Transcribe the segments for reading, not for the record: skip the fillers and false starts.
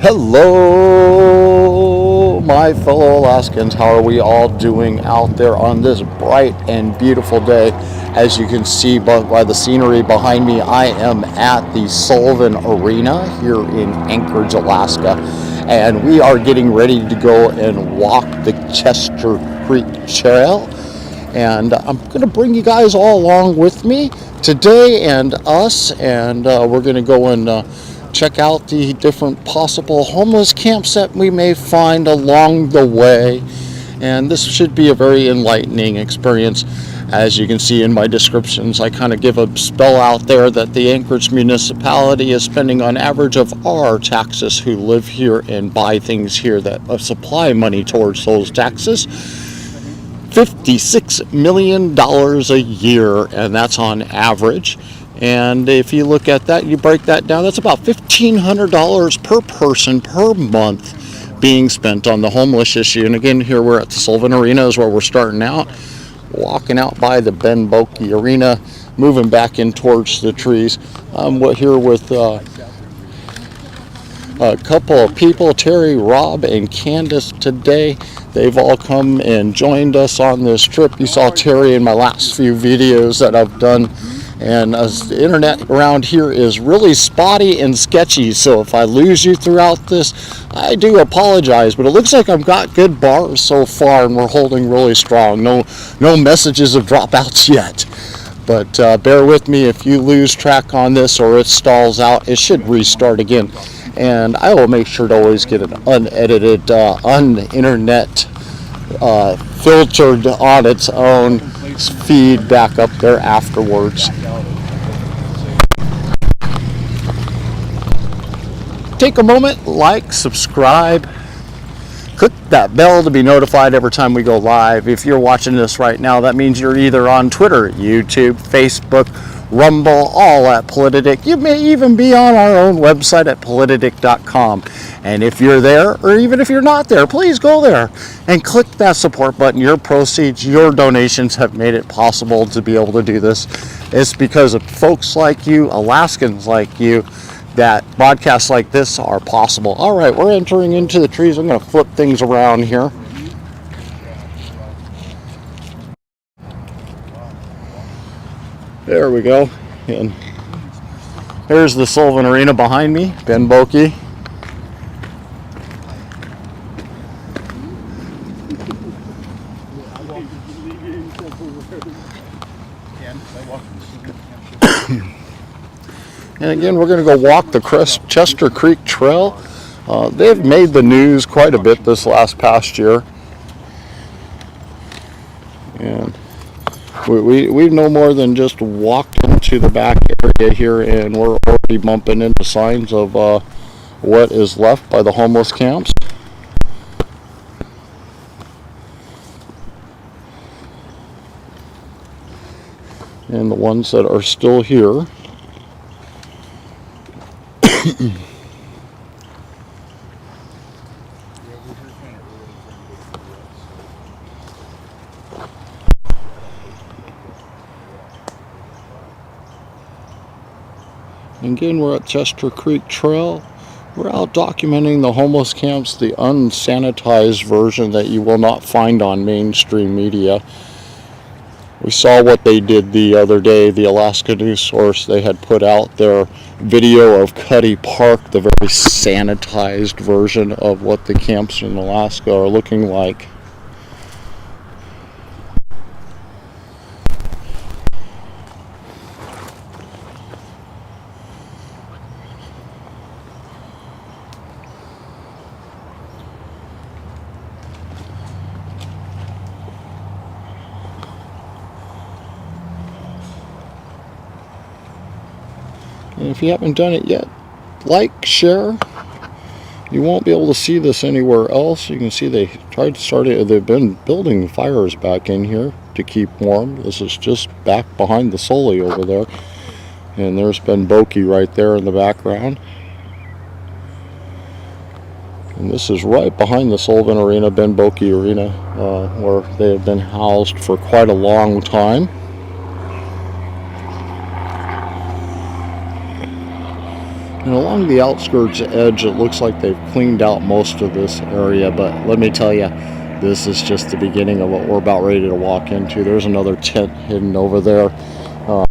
Hello, my fellow Alaskans. How are we all doing out there on this bright and beautiful day? As you can see by the scenery behind me, I am at the Sullivan Arena here in Anchorage, Alaska. And we are getting ready to go and walk the Chester Creek Trail. And I'm going to bring you guys all along with me today and us. And we're going to go and check out the different possible homeless camps that we may find along the way. And this should be a very enlightening experience. As you can see in my descriptions, I kind of give a spell out there that the Anchorage municipality is spending on average of our taxes who live here and buy things here that supply money towards those taxes. $56 million a year, and that's on average. And if you look at that, you break that down, that's about $1,500 per person per month being spent on the homeless issue. And again, here we're at the Sullivan Arena is where we're starting out. Walking out by the Ben Boki Arena, moving back in towards the trees. I'm here with a couple of people, Terry, Rob, and Candace today. They've all come and joined us on this trip. You saw Terry in my last few videos that I've done. And the internet around here is really spotty and sketchy, so if I lose you throughout this, I do apologize. But it looks like I've got good bars so far, and we're holding really strong. No messages of dropouts yet. But bear with me if you lose track on this or it stalls out. It should restart again. And I will make sure to always get an unedited, un-internet filtered on its own feed back up there afterwards. Take a moment, like, subscribe, click that bell to be notified every time we go live. If you're watching this right now, that means you're either on Twitter, YouTube, Facebook, Rumble, all at Politadick. You may even be on our own website at politadick.com. And if you're there, or even if you're not there, please go there and click that support button. Your proceeds, your donations have made it possible to be able to do this. It's because of folks like you, Alaskans like you, that broadcasts like this are possible. All right, we're entering into the trees. I'm going to flip things around here. There we go. And there's the Sullivan Arena behind me, Ben Boki. And again, we're going to go walk the Chester Creek Trail. They've made the news quite a bit this past year. And we no more than just walked into the back area here, and we're already bumping into signs of what is left by the homeless camps. And the ones that are still here. Again, we're at Chester Creek Trail. We're out documenting the homeless camps, the unsanitized version that you will not find on mainstream media. We saw what they did the other day. The Alaska News Source, they had put out their video of Cuddy Park, the very sanitized version of what the camps in Alaska are looking like. And if you haven't done it yet, like, share. You won't be able to see this anywhere else. You can see they tried to start it. They've been building fires back in here to keep warm. This is just back behind the Sully over there. And there's Ben Boki right there in the background. And this is right behind the Sullivan Arena, Ben Boki Arena, where they have been housed for quite a long time. And along the outskirts edge, it looks like they've cleaned out most of this area, but let me tell you, this is just the beginning of what we're about ready to walk into. There's another tent hidden over there.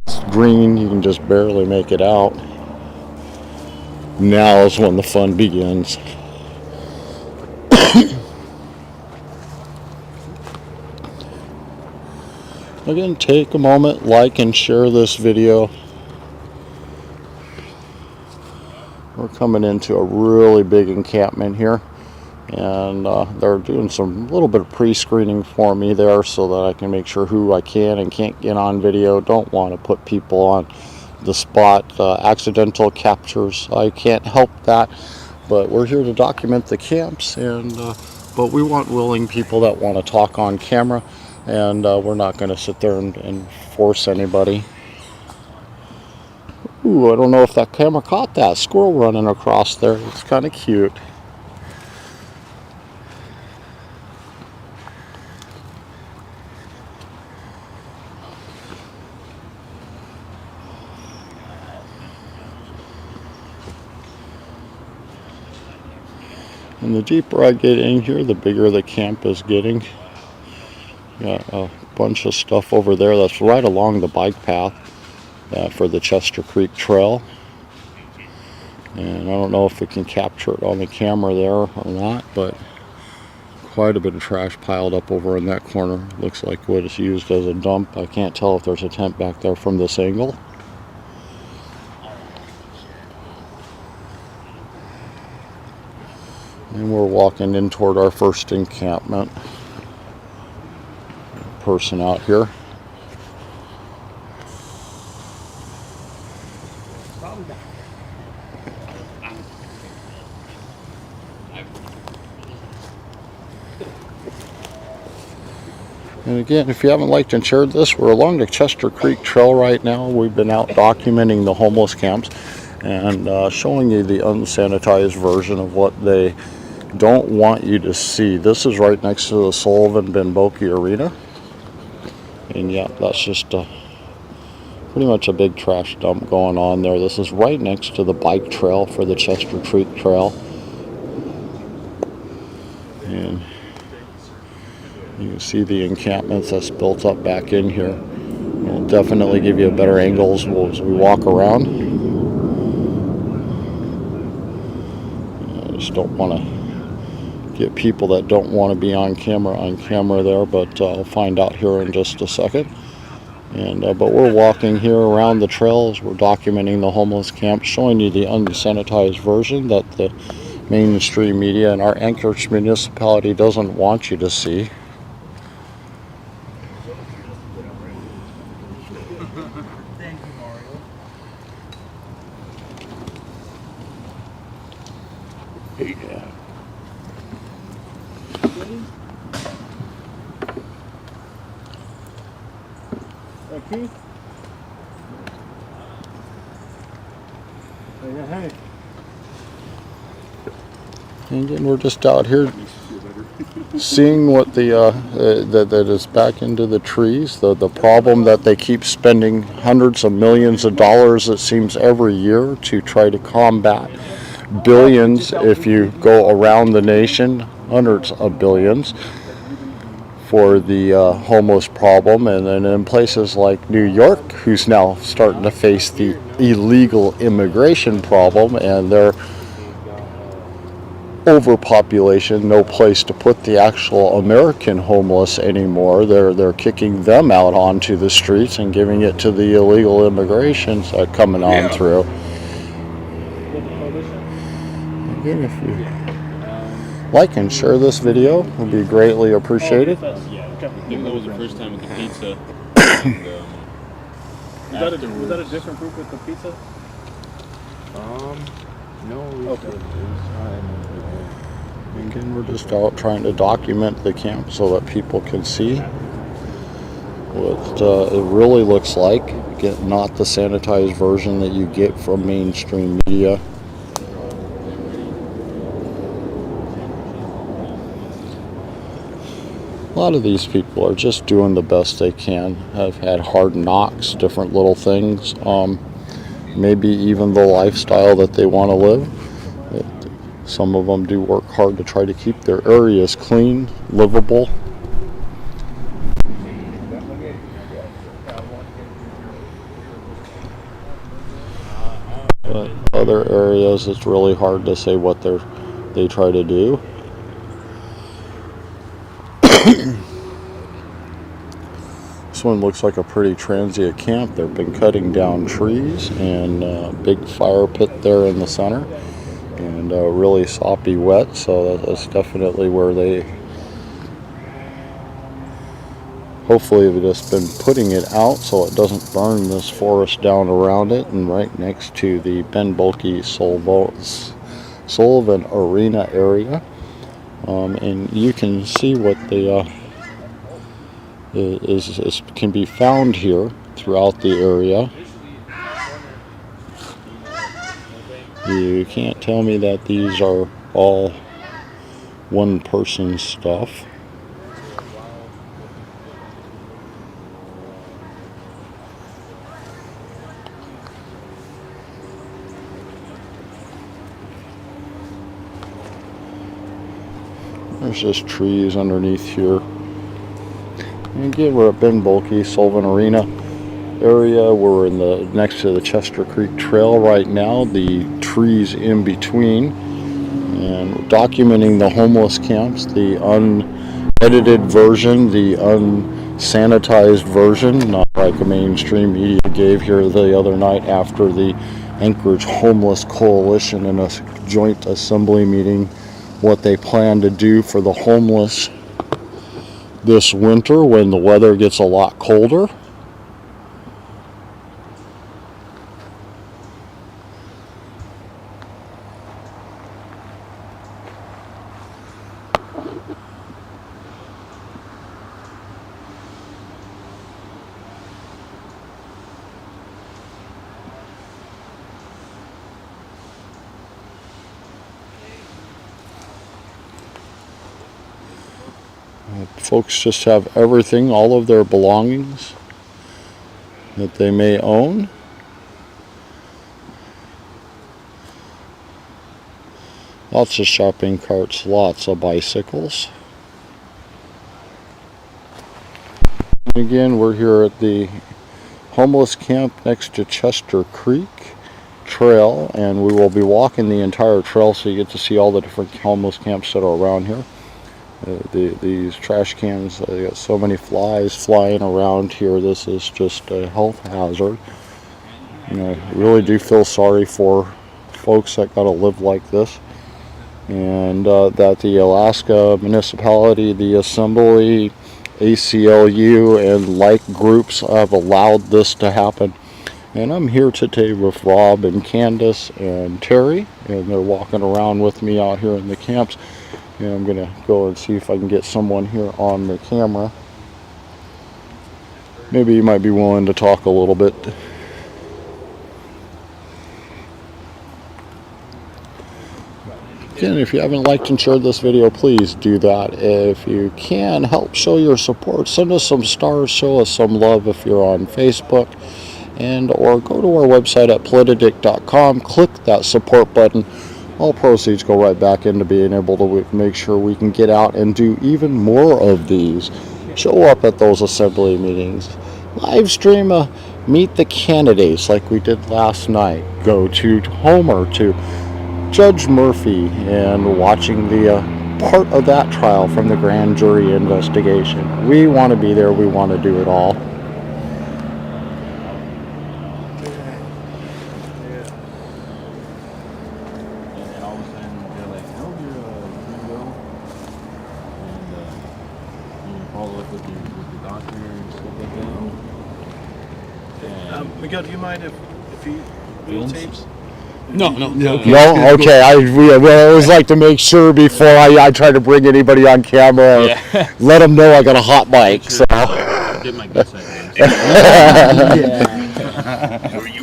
It's green, you can just barely make it out. Now is when the fun begins. Again, take a moment, like and share this video. We're coming into a really big encampment here, and they're doing some little bit of pre-screening for me there so that I can make sure who I can and can't get on video. Don't want to put people on the spot, accidental captures. I can't help that, but we're here to document the camps, and but we want willing people that want to talk on camera, and we're not going to sit there and force anybody. Ooh, I don't know if that camera caught that squirrel running across there. It's kind of cute. And the deeper I get in here, the bigger the camp is getting. Got a bunch of stuff over there that's right along the bike path for the Chester Creek Trail. And I don't know if we can capture it on the camera there or not, but quite a bit of trash piled up over in that corner. Looks like what is used as a dump. I can't tell if there's a tent back there from this angle. And we're walking in toward our first encampment. Person out here. And again, if you haven't liked and shared this, we're along the Chester Creek Trail right now. We've been out documenting the homeless camps and showing you the unsanitized version of what they don't want you to see. This is right next to the Sullivan Arena. And yeah, that's just pretty much a big trash dump going on there. This is right next to the bike trail for the Chester Creek Trail. And you can see the encampments that's built up back in here. We'll definitely give you a better angle as we walk around. I just don't want to get people that don't want to be on camera there, but I'll find out here in just a second. And but we're walking here around the trails. We're documenting the homeless camp, showing you the unsanitized version that the mainstream media and our Anchorage municipality doesn't want you to see. Thank you, Mario. Yeah. Okay. Hey. And again, we're just out here seeing what that is back into the trees. The problem that they keep spending hundreds of millions of dollars, it seems, every year to try to combat. Billions, if you go around the nation, hundreds of billions for the homeless problem. And then in places like New York, who's now starting to face the illegal immigration problem and their overpopulation, no place to put the actual American homeless anymore. They're kicking them out onto the streets and giving it to the illegal immigrations that are coming on through. Again, if you like and share this video, it would be greatly appreciated. I think that was the first time with the pizza. And, Was that a different group with the pizza? No. Okay. Again, we're just out trying to document the camp so that people can see what it really looks like. Get not the sanitized version that you get from mainstream media. A lot of these people are just doing the best they can. Have had hard knocks, different little things. maybe even the lifestyle that they want to live. Some of them do work hard to try to keep their areas clean, livable. But other areas, it's really hard to say what they try to do. This one looks like a pretty transient camp. They've been cutting down trees and a big fire pit there in the center, and really soppy wet, so that's definitely where they hopefully have just been putting it out so it doesn't burn this forest down around it. And right next to the Ben Bulke Sullivan Arena area, and you can see what the can be found here throughout the area. You can't tell me that these are all one person stuff. There's just trees underneath here. And again, we're at Ben Bulke Sullivan Arena area. We're in the next to the Chester Creek Trail right now. The trees in between, and documenting the homeless camps, the unedited version, the unsanitized version, not like a mainstream media gave here the other night after the Anchorage Homeless Coalition in a joint assembly meeting, what they plan to do for the homeless this winter when the weather gets a lot colder. Folks just have everything, all of their belongings that they may own. Lots of shopping carts, lots of bicycles. Again, we're here at the homeless camp next to Chester Creek Trail, and we will be walking the entire trail so you get to see all the different homeless camps that are around here. These trash cans, they got so many flies flying around here. This is just a health hazard. You know, I really do feel sorry for folks that got to live like this, and that the Alaska municipality, the assembly, ACLU, and like groups have allowed this to happen. And I'm here today with Rob and Candace and Terry, and they're walking around with me out here in the camps. And I'm gonna go and see if I can get someone here on the camera. Maybe you might be willing to talk a little bit. Again, if you haven't liked and shared this video, please do that. If you can, help show your support. Send us some stars, show us some love if you're on Facebook, and or go to our website at Politadick.com, click that support button. All proceeds go right back into being able to make sure we can get out and do even more of these. Show up at those assembly meetings. Live stream Meet the Candidates like we did last night. Go to Homer, to Judge Murphy, and watching the part of that trial from the grand jury investigation. We want to be there. We want to do it all. Miguel, do you mind if you videotapes? No. No, okay. I always like to make sure before I try to bring anybody on camera. Yeah. Let them know I got a hot mic. So. Get my guts out.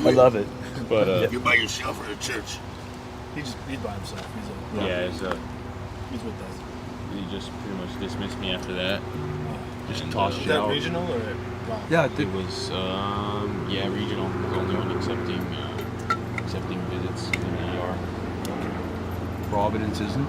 I love it. But You by yourself or at church? He's by himself. He's with us. he just pretty much dismissed me after that. Just And, tossed is you that out. regional or? Wow. Yeah, It was regional. The only one accepting accepting visits in the ER. Providence isn't?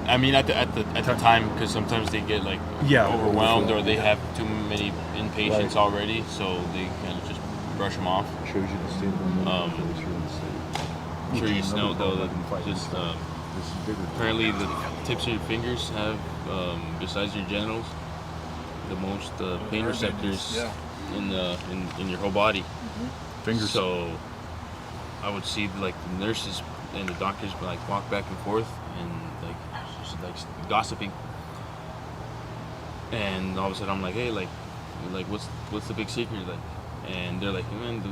I mean, at the time, because sometimes they get like overwhelmed or they have too many inpatients already, so they kind of just brush them off. Shows you the state of the I'm sure you know though that just apparently the tips of your fingers have, besides your genitals, the most pain receptors in your whole body. Fingers. So I would see like the nurses and the doctors like walk back and forth and like just like gossiping, and all of a sudden I'm like, hey, like what's the big secret, like, and they're like, man,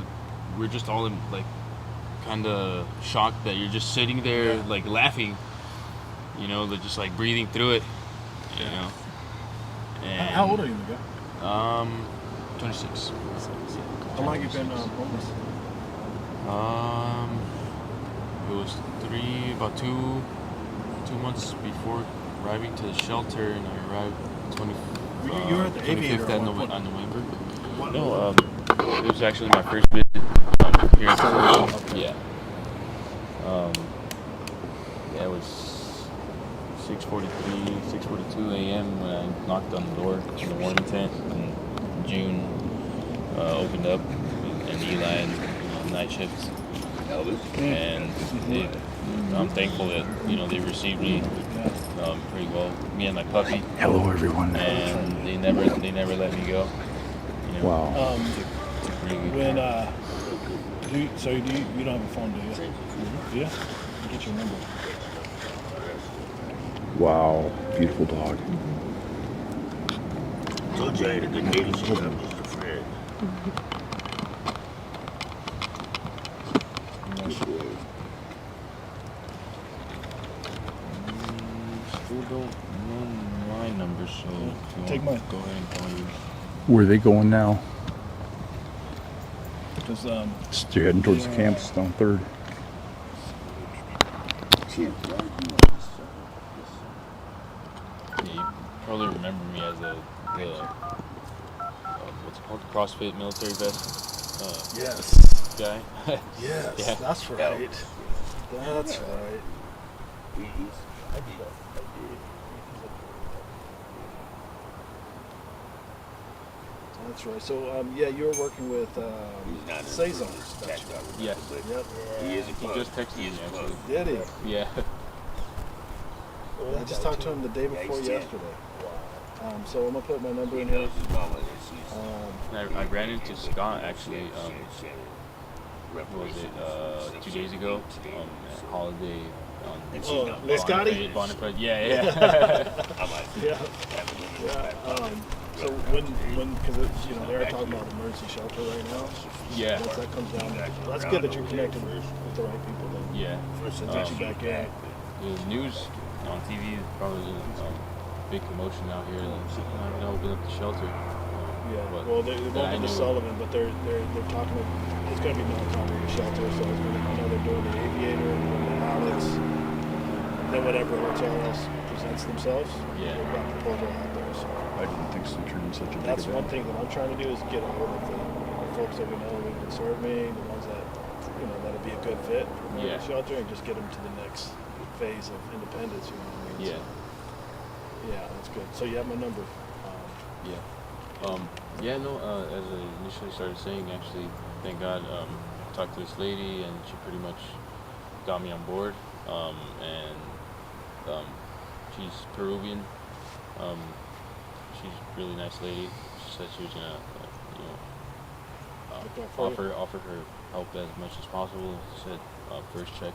we're just all in, like kind of shocked that you're just sitting there like laughing, you know, they're just like breathing through it, you know. And, how old are you, Miguel? 26. How long have you been homeless? It was about two months before arriving to the shelter, and I arrived You were at the Aviator 25th on November. What? No, it was actually my first visit here in Florida. Yeah. Yeah, it was 6:42 a.m. when I knocked on the door in the warning tent, and June opened up, and Eli and night shifts. And I'm thankful that they received me pretty well, me and my puppy. Hello, everyone. And they never let me go. You know, Wow. When you don't have a phone, do you? Mm-hmm. Yeah. Get your number. Wow. Beautiful dog. Told you I had a good leadership. I'm just afraid. Still don't know my number, so if you Take want, mine. go ahead and call you. Where are they going now? Because They're heading towards the campus down 3rd. Yeah, you probably remember me as what's it called, CrossFit military vest yes. guy. Yes. Yeah. That's right. That's right. That's right. So, you were working with Cezanne. Yes. Yep. He is a He bug. just texted He me is a bug. actually. Did he? Yeah. I just talked to him the day before Nice yesterday. So I'm gonna put my number He in here. knows his mama. He's I ran into Scott actually. What was it? 2 days ago. At Holiday. Les Scotty? Bonifay. Yeah. I might Yeah. have a little Yeah. So because they are talking about emergency shelter right now. Yeah. Once that comes down, that's good that you're connected with the right people. Then Yeah. to get you back in. The news on TV is probably big commotion out here. Like, I'm gonna open up the shelter. Yeah. But Well, they that won't I be the knew- Sullivan, but they're talking. It's going to be non-congregate shelter. So I know they're doing the Aviator and the Alex. Then whatever hotel else presents themselves. Yeah. They've got a proposal out there. So I didn't think so. Turned such a big that's one event. thing that I'm trying to do is get a hold of the folks that we know who've been serving, the ones that that'd be a good fit for the Yeah. shelter, and just get them to the next phase of independence. You know what I mean? Yeah. So, yeah, that's good. So you have my number. Yeah. As I initially started saying, actually, thank God, I talked to this lady and she pretty much got me on board. She's Peruvian. She's a really nice lady. She said she was gonna, offer her help as much as possible. She said first check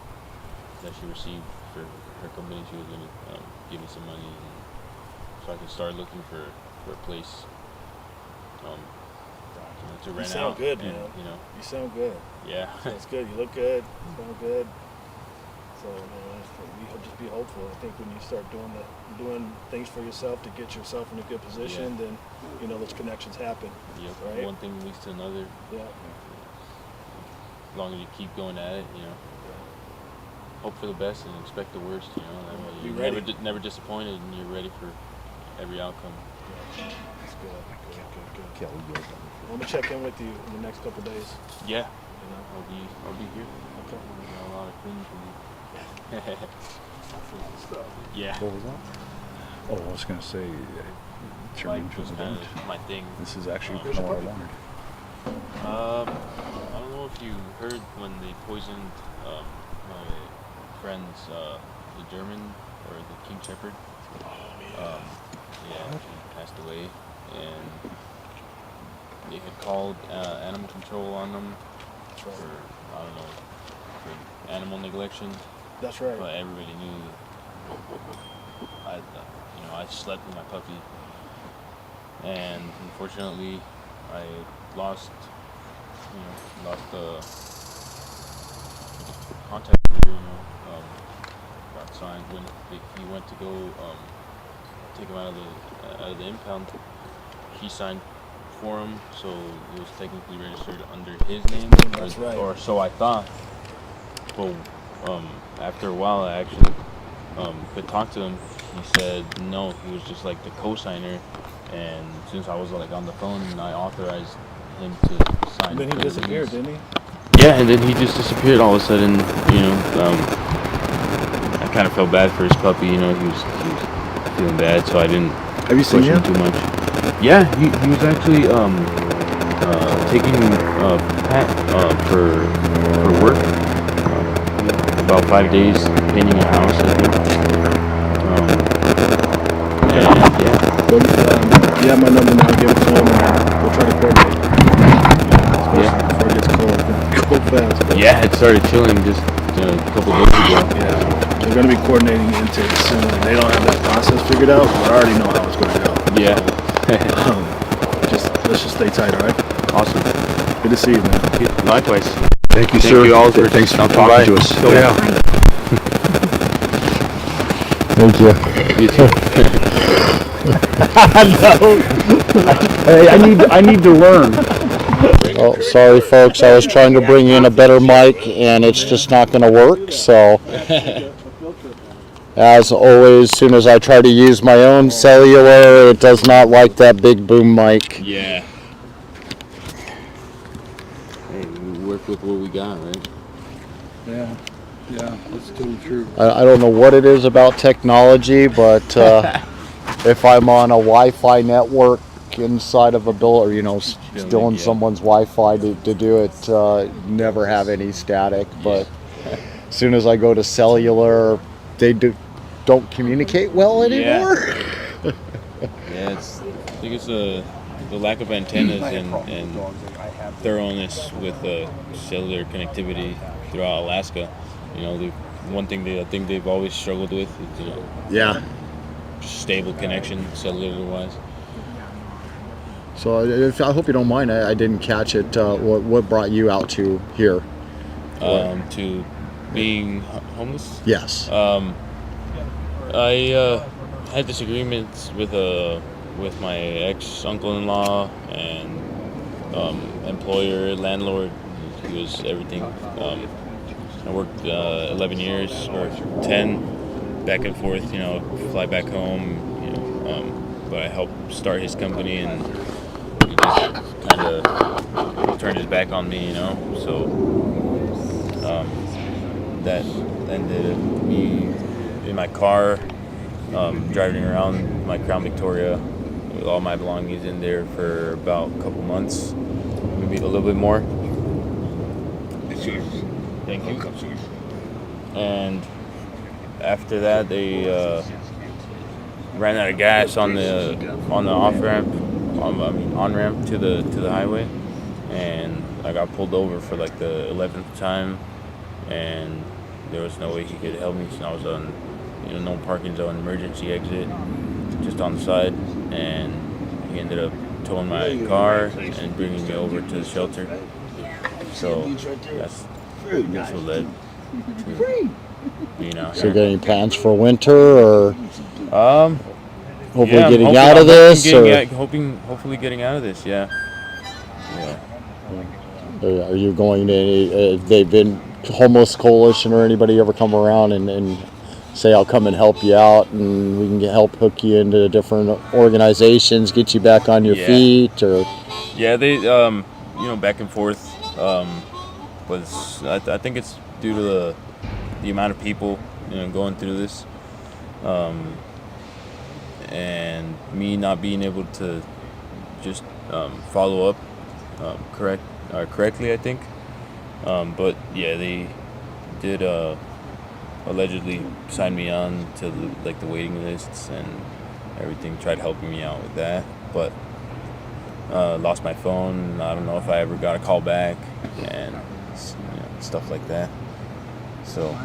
that she received for her company, she was gonna give me some money, so I could start looking for a place to rent out. You sound good, and, man. You know, You sound good. yeah. That's good. You look good. You sound good. So you just be hopeful. I think when you start doing things for yourself to get yourself in a good position, then those connections happen. Yep. Right? One thing leads to another. Yeah. As long as you keep going at it, hope for the best and expect the worst. That way Be you're ready. never disappointed, and you're ready for every outcome. That's good. Good. Kelly, I'm gonna check in with you in the next couple of days. Yeah. I'll be here. Okay. We got a lot of things to do. Yeah. What was that? Oh, I was going to say, turn Like, into was an kind event. of my thing. This is actually kind of what I wanted. I don't know if you heard when they poisoned my friend's the German or the King Shepherd. Yeah, he passed away, and they had called animal control on them for, I don't know, for animal neglection. That's right. But everybody knew. I slept with my puppy, and unfortunately, I lost contact with her. Got signed when he went to go take him out of the impound. He signed for him, so it was technically registered under his name. That's right. Or so I thought. But after a while, I actually could talk to him. He said no, he was just like the co-signer, and since I was like on the phone, I authorized him to sign. And then he disappeared, didn't he? Yeah, and then he just disappeared all of a sudden. I kind of felt bad for his puppy. He was feeling bad, so I didn't Have you seen push him him? too much. Yeah, he was actually taking Pat for work. About 5 days painting a house, I think. And yeah. But you have my number now. Give it to him, and we'll try to coordinate. Especially before it gets cold. Cold fast. Yeah, it started chilling just a couple days ago. Yeah. They're going to be coordinating intakes soon. They don't have that process figured out, but I already know how it's going to go. Yeah. Let's just stay tight, all right? Awesome. Good to see you, man. Likewise. Thank you, Thank sir. you all for Thanks for stopping talking by. to us. Oh, yeah. Thank you. You too. Hey, I need to learn. Oh, sorry, folks. I was trying to bring in a better mic, and it's just not going to work. So, as always, as soon as I try to use my own cellular, it does not like that big boom mic. Yeah. Hey, we work with what we got, right? Yeah, that's totally true. I don't know what it is about technology, but if I'm on a Wi-Fi network inside of a building, or stealing yeah. someone's Wi-Fi to do it, never have any static. But as soon as I go to cellular, they don't communicate well anymore. Yeah, I think it's the lack of antennas and thoroughness with cellular connectivity throughout Alaska. One thing I think they've always struggled with is Yeah. just stable connection cellular-wise. So I hope you don't mind. I didn't catch it. What brought you out to here? To being homeless. Yes. I had disagreements with my ex-uncle-in-law and employer, landlord. He was everything. I worked 11 years or 10 back and forth, fly back home, but I helped start his company, and he just kind of turned his back on me, so that ended me in my car, driving around my Crown Victoria with all my belongings in there for about a couple months, maybe a little bit more. Thank you. And after that, they ran out of gas on the off ramp, on ramp to the highway, and I got pulled over for like the 11th time, and there was no way he could help me. So I was on, no parking zone, emergency exit, just on the side, and he ended up towing my car and bringing me over to the shelter. So that's what led to being out So here. you got any plans for winter, or hopefully Yeah, getting out of this? Hopefully getting out of this. Yeah. Are you going to any? They've been homeless coalition or anybody ever come around and say, I'll come and help you out, and we can help hook you into different organizations, get you back on your feet, or Yeah, they back and forth. was I think it's due to the amount of people going through this, and me not being able to just follow up correctly, I think. But yeah, they did allegedly sign me on to the waiting lists and everything. Tried helping me out with that, but lost my phone. I don't know if I ever got a call back and stuff like that. So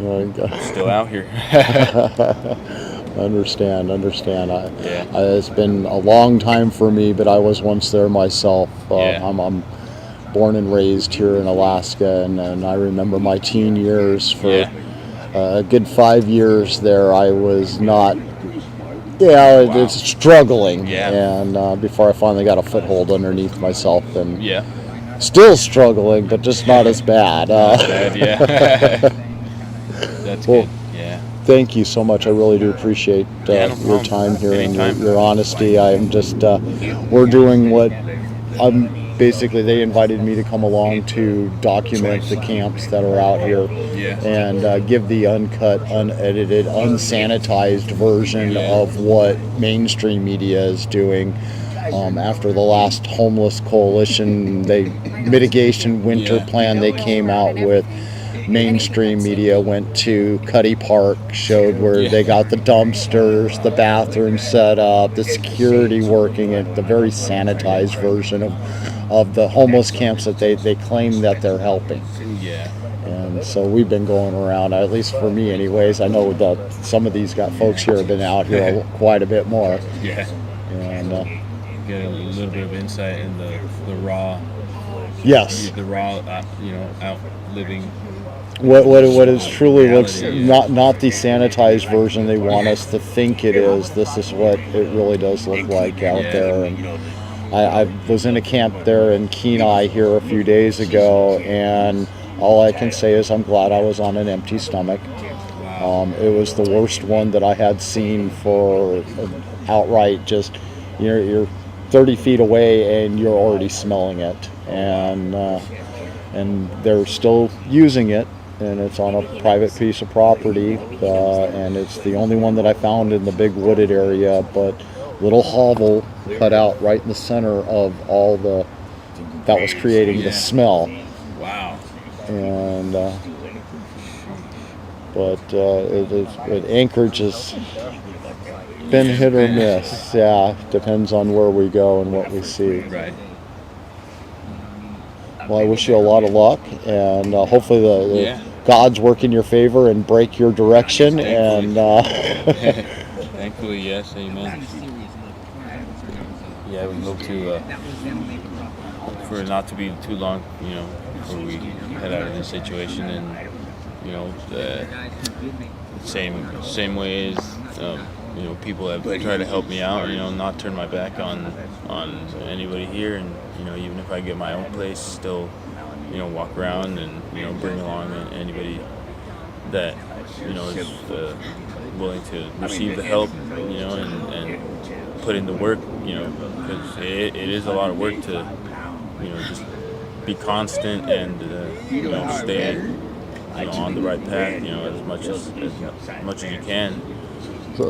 I'm still out here. Understand. It's been a long time for me, but I was once there myself. I'm born and raised here in Alaska, and I remember my teen years. For a good 5 years there, I was not. It's struggling. And before I finally got a foothold underneath myself, and still struggling, but just not as bad. That's good. Thank you so much. I really do appreciate your time here and your honesty. I'm just, we're doing what basically they invited me to come along to document the camps that are out here and give the uncut, unedited, unsanitized version of what mainstream media is doing. After the last homeless coalition, mitigation winter plan they came out with, mainstream media went to Cuddy Park, showed where they got the dumpsters, the bathrooms set up, the security working, at the very sanitized version of the homeless camps that they claim that they're helping. And so we've been going around, at least for me anyways. I know that some of these folks here have been out here quite a bit more. And get a little bit of insight in the raw. The raw, out living. What is truly reality, looks not the sanitized version they want us to think it is. This is what it really does look like out there. And I was in a camp there in Kenai here a few days ago, and all I can say is I'm glad I was on an empty stomach. It was the worst one that I had seen for outright. Just you're 30 feet away and you're already smelling it, and they're still using it. And it's on a private piece of property, and it's the only one that I found in the big wooded area, but little hovel cut out right in the center of all that was creating the smell. Wow. And Anchorage has been hit or miss. Depends on where we go and what we see. Right. Well, I wish you a lot of luck, and hopefully the gods work in your favor and break your direction. Thankfully. And thankfully, yes, amen. I would hope to for it not to be too long, before we head out of this situation, and same way as people have tried to help me out, not turn my back on anybody here, and even if I get my own place, still walk around and bring along anybody that is willing to receive the help, and put in the work, because it is a lot of work to just be constant and stay on the right path, as much as you can.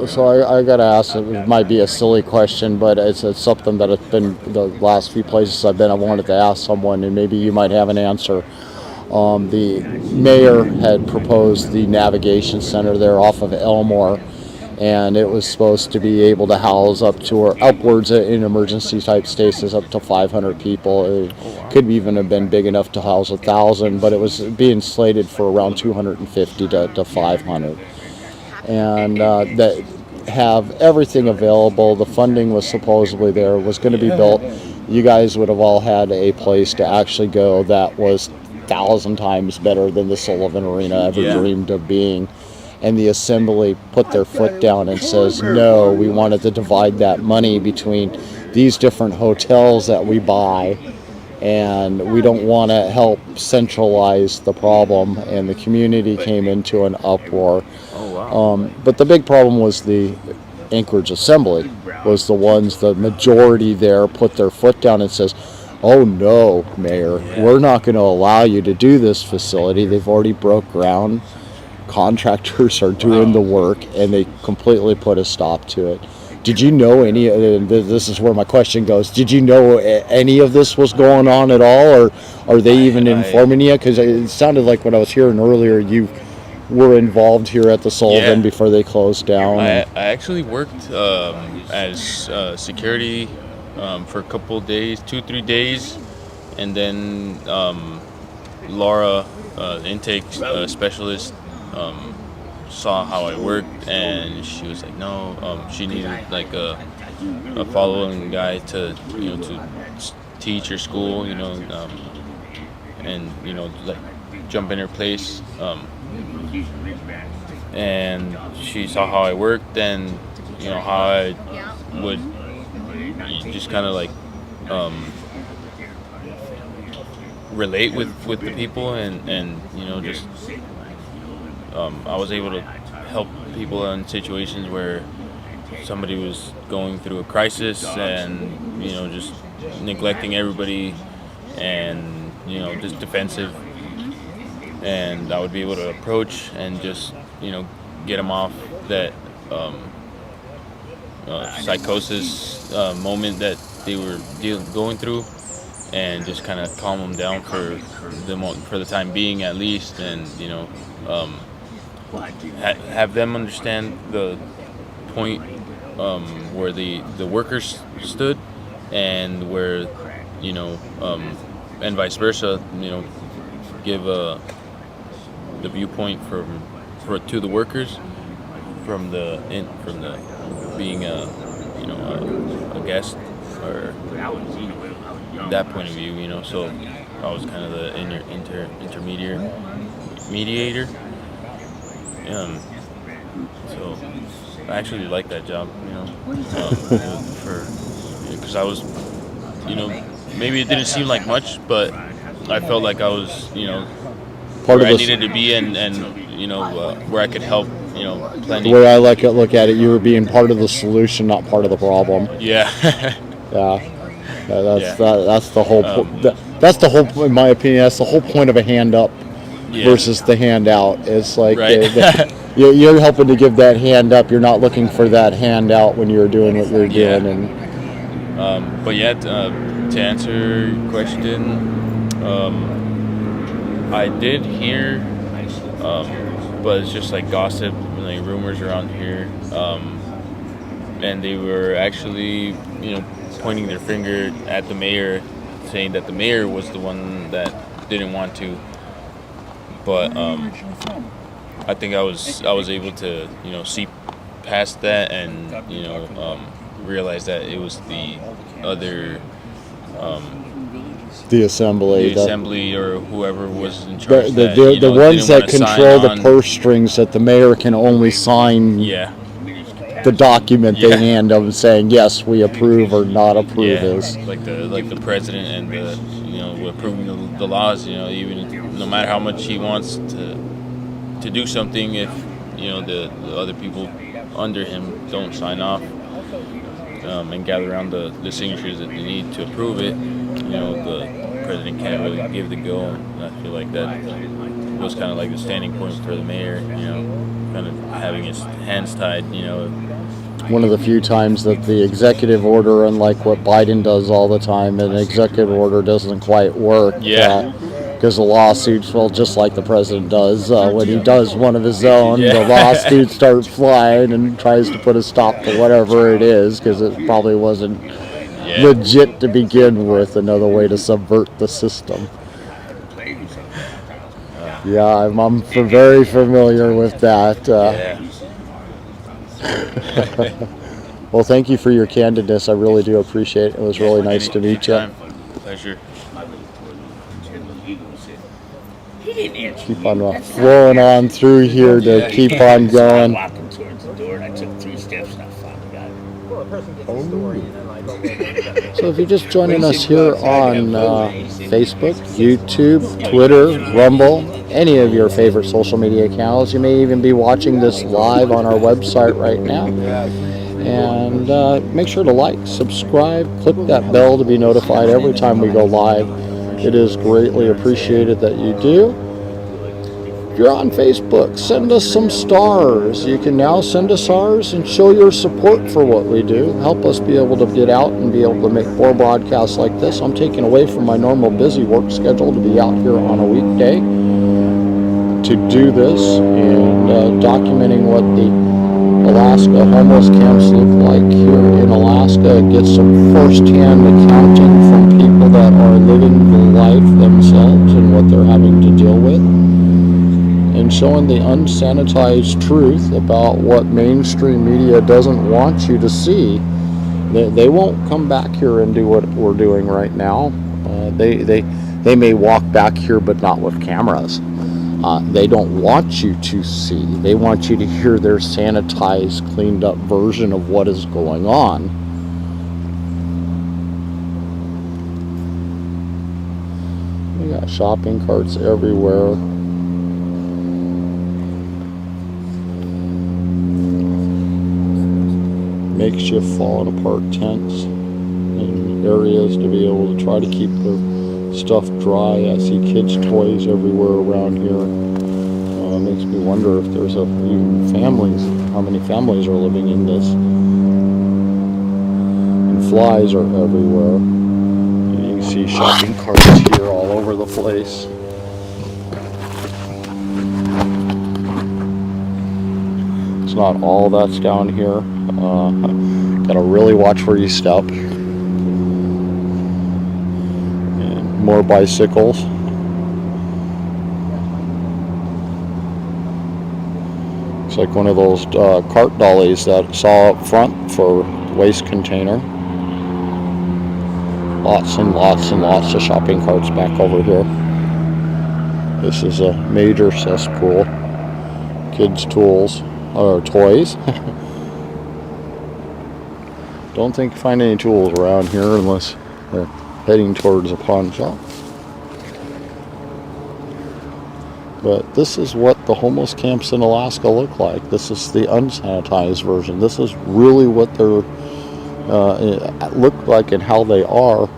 So I got to ask, it might be a silly question, but it's something that has been the last few places I've been, I wanted to ask someone, and maybe you might have an answer. The mayor had proposed the navigation center there off of Elmore, and it was supposed to be able to house upwards in emergency type stations up to 500 people. It could even have been big enough to house 1,000, but it was being slated for around 250 to 500. And that have everything available. The funding was supposedly there, was going to be built. You guys would have all had a place to actually go that was 1,000 times better than the Sullivan Arena ever dreamed of being. And the assembly put their foot down and says, no, we wanted to divide that money between these different hotels that we buy, and we don't want to help centralize the problem. And the community came into an uproar. But the big problem was the Anchorage Assembly was the majority there put their foot down and says, oh no, Mayor, Yeah. we're not going to allow you to do this facility. They've already broke ground. Contractors are doing the work, and they completely put a stop to it. Did you know any? This is where my question goes. Did you know any of this was going on at all, or are they even informing you? Because it sounded like what I was hearing earlier, you were involved here at the Sullivan before they closed down. I actually worked as security for a couple of days, 2-3 days, and then Laura, the intake specialist, saw how I worked, and she was like, no, she needed like a following guy to to teach or school, and like jump in her place. And she saw how I worked, and how I would just kind of like relate with the people, and just I was able to help people in situations where somebody was going through a crisis and just neglecting everybody and just defensive, and I would be able to approach and just get them off that psychosis moment that they were going through, and just kind of calm them down for the time being at least, and have them understand the point where the workers stood, and where and vice versa, give the viewpoint to the workers from the being a guest, or that point of view, so I was kind of the mediator. So I actually like that job, because I was, maybe it didn't seem like much, but I felt like I was, Part where of I needed to be, and where I could help, plenty. The way I look at it, you were being part of the solution, not part of the problem. Yeah. That's the whole. That's the whole. In my opinion, that's the whole point of a hand up versus the handout. It's like you're helping to give that hand up. You're not looking for that handout when you're doing what you're doing. And but to answer your question, I did hear, but it's just like gossip, like rumors around here, and they were actually, pointing their finger at the mayor, saying that the mayor was the one that didn't want to. But I think I was able to see past that, and realize that it was the other. The assembly, or whoever was in charge. The ones that control the purse strings, that the mayor can only sign the document they hand them saying yes, we approve or not approve is like the president, and the approving the laws. Even no matter how much he wants to do something, if the other people under him don't sign off and gather around the signatures that they need to approve it, the president can't really give the go. And I feel like that was kind of like the standing point for the mayor, kind of having his hands tied, One of the few times that the executive order, unlike what Biden does all the time, an executive order doesn't quite work. Because the lawsuits, well, just like the president does, when he does one of his own, the lawsuits start flying and tries to put a stop to whatever it is, because it probably wasn't legit to begin with, another way to subvert the system. I'm very familiar with that. Well, thank you for your candidness. I really do appreciate it. It was really nice to meet you. Pleasure. Keep on flowing on through here to keep on going. Walking towards the door, and I took 3 steps, and I finally got it. So if you're just joining us here on Facebook, YouTube, Twitter, Rumble, any of your favorite social media channels, you may even be watching this live on our website right now. And make sure to like, subscribe, click that bell to be notified every time we go live. It is greatly appreciated that you do. If you're on Facebook, send us some stars. You can now send us stars and show your support for what we do. Help us be able to get out and be able to make more broadcasts like this. I'm taking away from my normal busy work schedule to be out here on a weekday to do this and documenting what the Alaska homeless camps look like here in Alaska. Get some first-hand accounting from people that are living the life themselves and what they're having to deal with, and showing the unsanitized truth about what mainstream media doesn't want you to see. They won't come back here and do what we're doing right now. They may walk back here, but not with cameras. They don't want you to see. They want you to hear their sanitized, cleaned up version of what is going on. We got shopping carts everywhere. Makeshift falling apart tents in areas to be able to try to keep their stuff dry. I see kids' toys everywhere around here. Makes me wonder if there's even families, how many families are living in this. And flies are everywhere. And you can see shopping carts here all over the place. It's not all that's down here. Gotta really watch where you step. And more bicycles. Looks like one of those cart dollies that I saw up front for waste container. Lots and lots and lots of shopping carts back over here. This is a major cesspool. Kids' tools or toys. Don't think you find any tools around here unless they're heading towards a pawn shop. But this is what the homeless camps in Alaska look like. This is the unsanitized version. This is really what they're look like and how they are.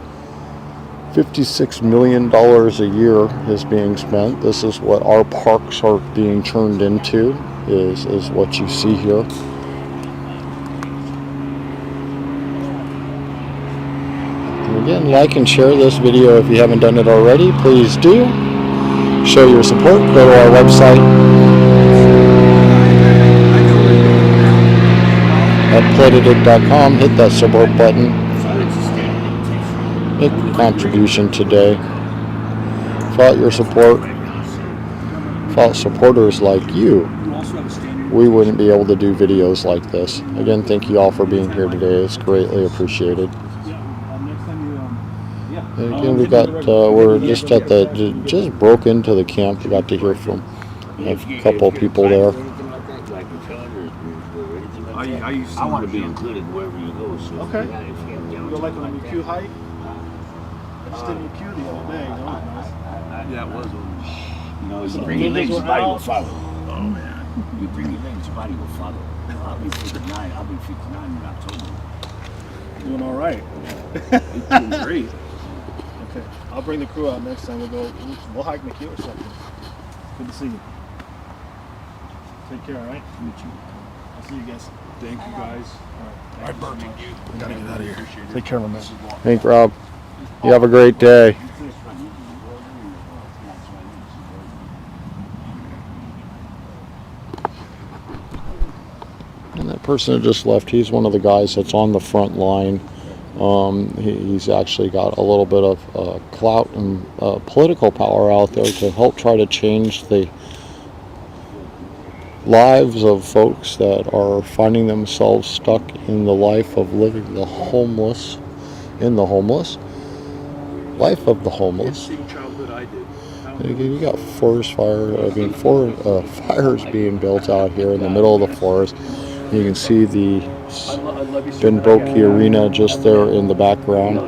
$56 million a year is being spent. This is what our parks are being turned into, is what you see here. And again, like and share this video if you haven't done it already. Please do. Show your support. Go to our website at Politadick.com. Hit that support button. Make a contribution today. Without your support, without supporters like you, we wouldn't be able to do videos like this. Again, thank you all for being here today. It's greatly appreciated. And again, we got, we're just at just broke into the camp. We got to hear from a couple people there. I used to want to be included wherever you go. So Okay. You like on your queue hike? I just did your queue the other day. That was nice. Yeah, it was. You know, you bring your legs, body will follow. Oh man. You bring your legs, body will follow. I'll be 59. I'll be 59 in October. Doing all right. You're doing great. Okay. I'll bring the crew out next time. We'll hike McHugh or something. Good to see you. Take care, all right? Meet you. I'll see you guys. Thank you guys. All right, Bert. We gotta get out of here. Take care, my man. Thank you, Rob. You have a great day. And that person that just left, he's one of the guys that's on the front line. He's actually got a little bit of clout and political power out there to help try to change the lives of folks that are finding themselves stuck in the life of living the homeless, in the homeless, life of the homeless. You got fires being built out here in the middle of the forest. You can see the Politadick Arena just there in the background.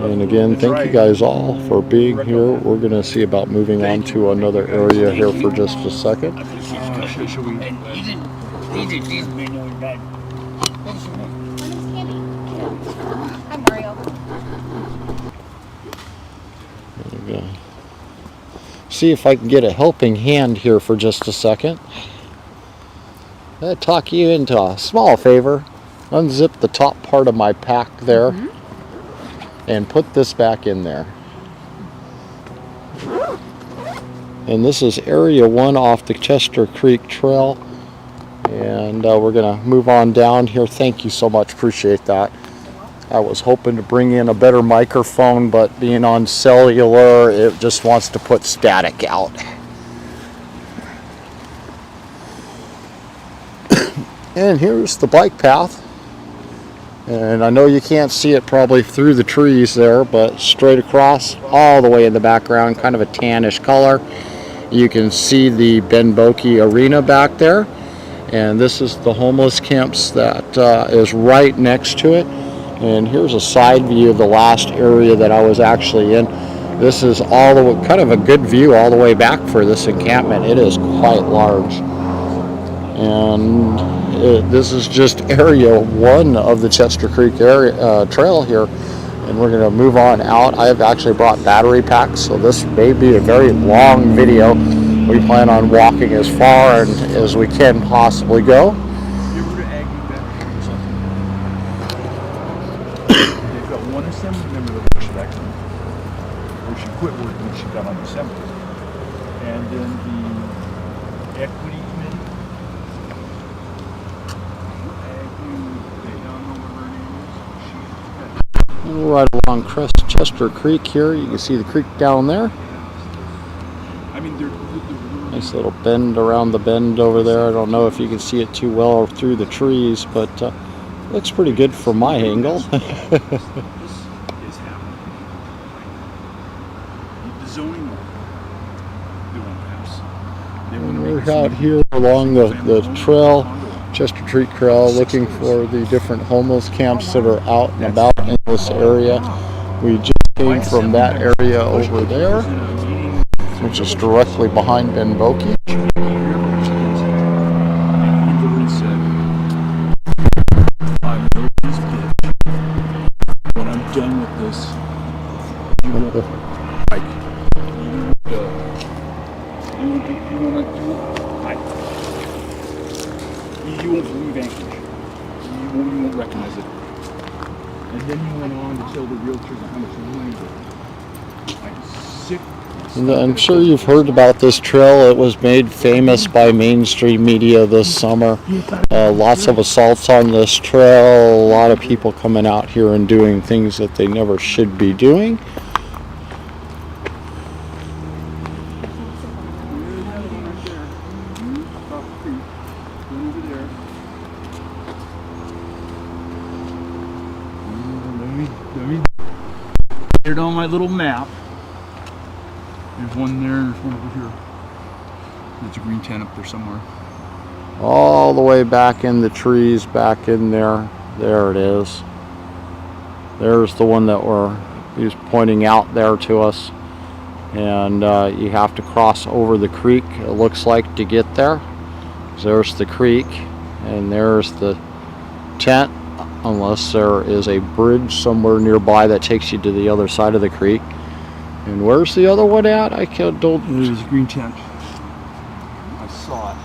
And again, thank you guys all for being here. We're going to see about moving on to another area here for just a second. And he didn't, these men know that. Hi, Mario. There we go. See if I can get a helping hand here for just a second. I'll talk you into a small favor. Unzip the top part of my pack there and put this back in there. And this is Area 1 off the Chester Creek Trail. And we're going to move on down here. Thank you so much. Appreciate that. I was hoping to bring in a better microphone, but being on cellular, it just wants to put static out. And here's the bike path. And I know you can't see it probably through the trees there, but straight across, all the way in the background, kind of a tannish color. You can see the Benboki Arena back there. And this is the homeless camps that is right next to it. And here's a side view of the last area that I was actually in. This is all the way, kind of a good view all the way back for this encampment. It is quite large. And this is just Area 1 of the Chester Creek area, trail here. And we're going to move on out. I've actually brought battery packs, so this may be a very long video. We plan on walking as far and as we can possibly go. They've got one assembly member that works back there, where she quit working when she got on the assembly. And then the equity committee. Right along Chester Creek here. You can see the creek down there. I mean, they're Nice little bend around the bend over there. I don't know if you can see it too well through the trees, but looks pretty good from my angle. This is happening. The zoning law, they won't pass. They want to We're make out here along the trail, Chester Creek Trail, looking for the different homeless camps that are out and about in this area. We just came from that area over there, which is directly behind Benboki. When I'm done with this, you won't like. You won't believe Anchorage. You won't recognize it. And then you went on to tell the realtors how much money I'm sick. I'm sure you've heard about this trail. It was made famous by mainstream media this summer. Lots of assaults on this trail. A lot of people coming out here and doing things that they never should be doing. Get it on my little map. There's one there, there's one over here. There's a green tent up there somewhere. All the way back in the trees, back in there. There it is. There's the one that he was pointing out there to us. And you have to cross over the creek, it looks like, to get there. There's the creek, and there's the tent, unless there is a bridge somewhere nearby that takes you to the other side of the creek. And where's the other one at? I don't. There's a green tent. I saw it.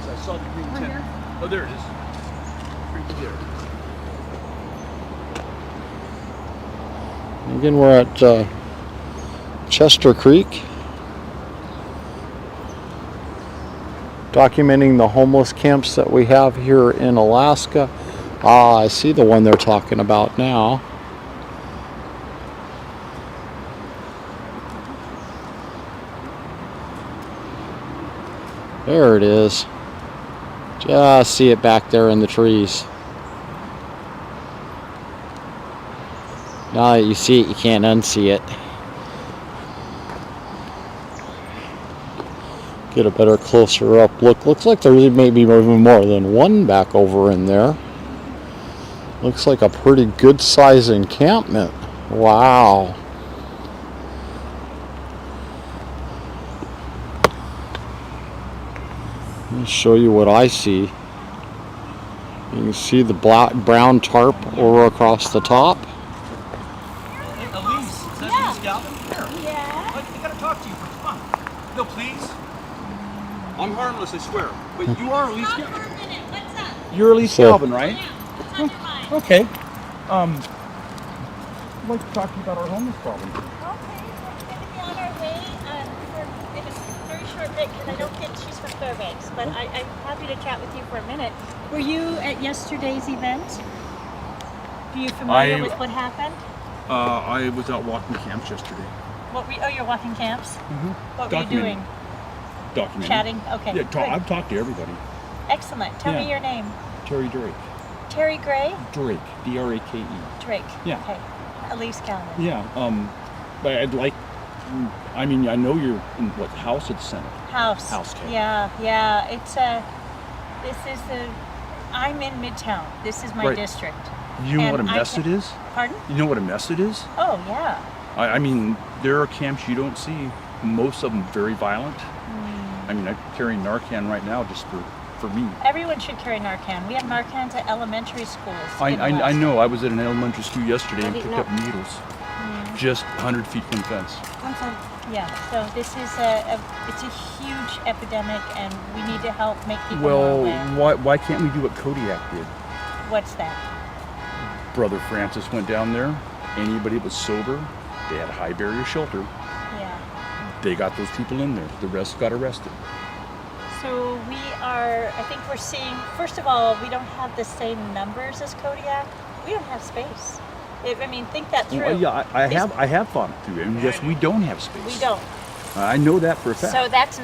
So I saw the green tent. Oh, there it is. Right there. Again, we're at Chester Creek, documenting the homeless camps that we have here in Alaska. Ah, I see the one they're talking about now. There it is. Just see it back there in the trees. Now that you see it, you can't unsee it. Get a better, closer up look. Looks like there may be even more than one back over in there. Looks like a pretty good size encampment. Wow. Let me show you what I see. You can see the brown tarp over across the top. Hey, Elise, is that Elise Galvin? Here. Yeah. I gotta talk to you. Come on. No, please. I'm harmless, I swear. But you are Elise Galvin. For a minute. What's up? You're Elise Galvin, right? Yeah. What's on your mind? Okay. I'd like to talk to you about our homeless problem. Okay, we're going to be on our way for in a very short bit because I don't think she's from Fairbanks, but I'm happy to chat with you for a minute. Were you at yesterday's event? Are you familiar with what happened? I was out walking camps yesterday. You're walking camps? Mm-hmm. What were you doing? Documenting. Chatting? Okay. Yeah, good. I've talked to everybody. Excellent. Tell me your name. Terry Drake. Terry Gray? Drake. D-R-A-K-E. Drake. Yeah. Okay. Elise Calvin. Yeah. But I know you're in what, House at the Senate? House. House. Okay. Yeah. I'm in Midtown. This is my district. You know what a mess it is? Pardon? You know what a mess it is? Oh, yeah. I mean, there are camps you don't see. Most of them very violent. I mean, I carry Narcan right now just for me. Everyone should carry Narcan. We have Narcans at elementary schools. I know. I was at an elementary school yesterday and picked up needles. Just 100 feet from the fence. Yeah, so this is it's a huge epidemic and we need to help make people more aware. Why can't we do what Kodiak did? What's that? Brother Francis went down there. Anybody that was sober, they had a high barrier shelter. Yeah. They got those people in there. The rest got arrested. So I think we're seeing, first of all, we don't have the same numbers as Kodiak. We don't have space. Think that through. Well, yeah, I have thought it through. And yes, we don't have space. We don't. I know that for a fact. So that's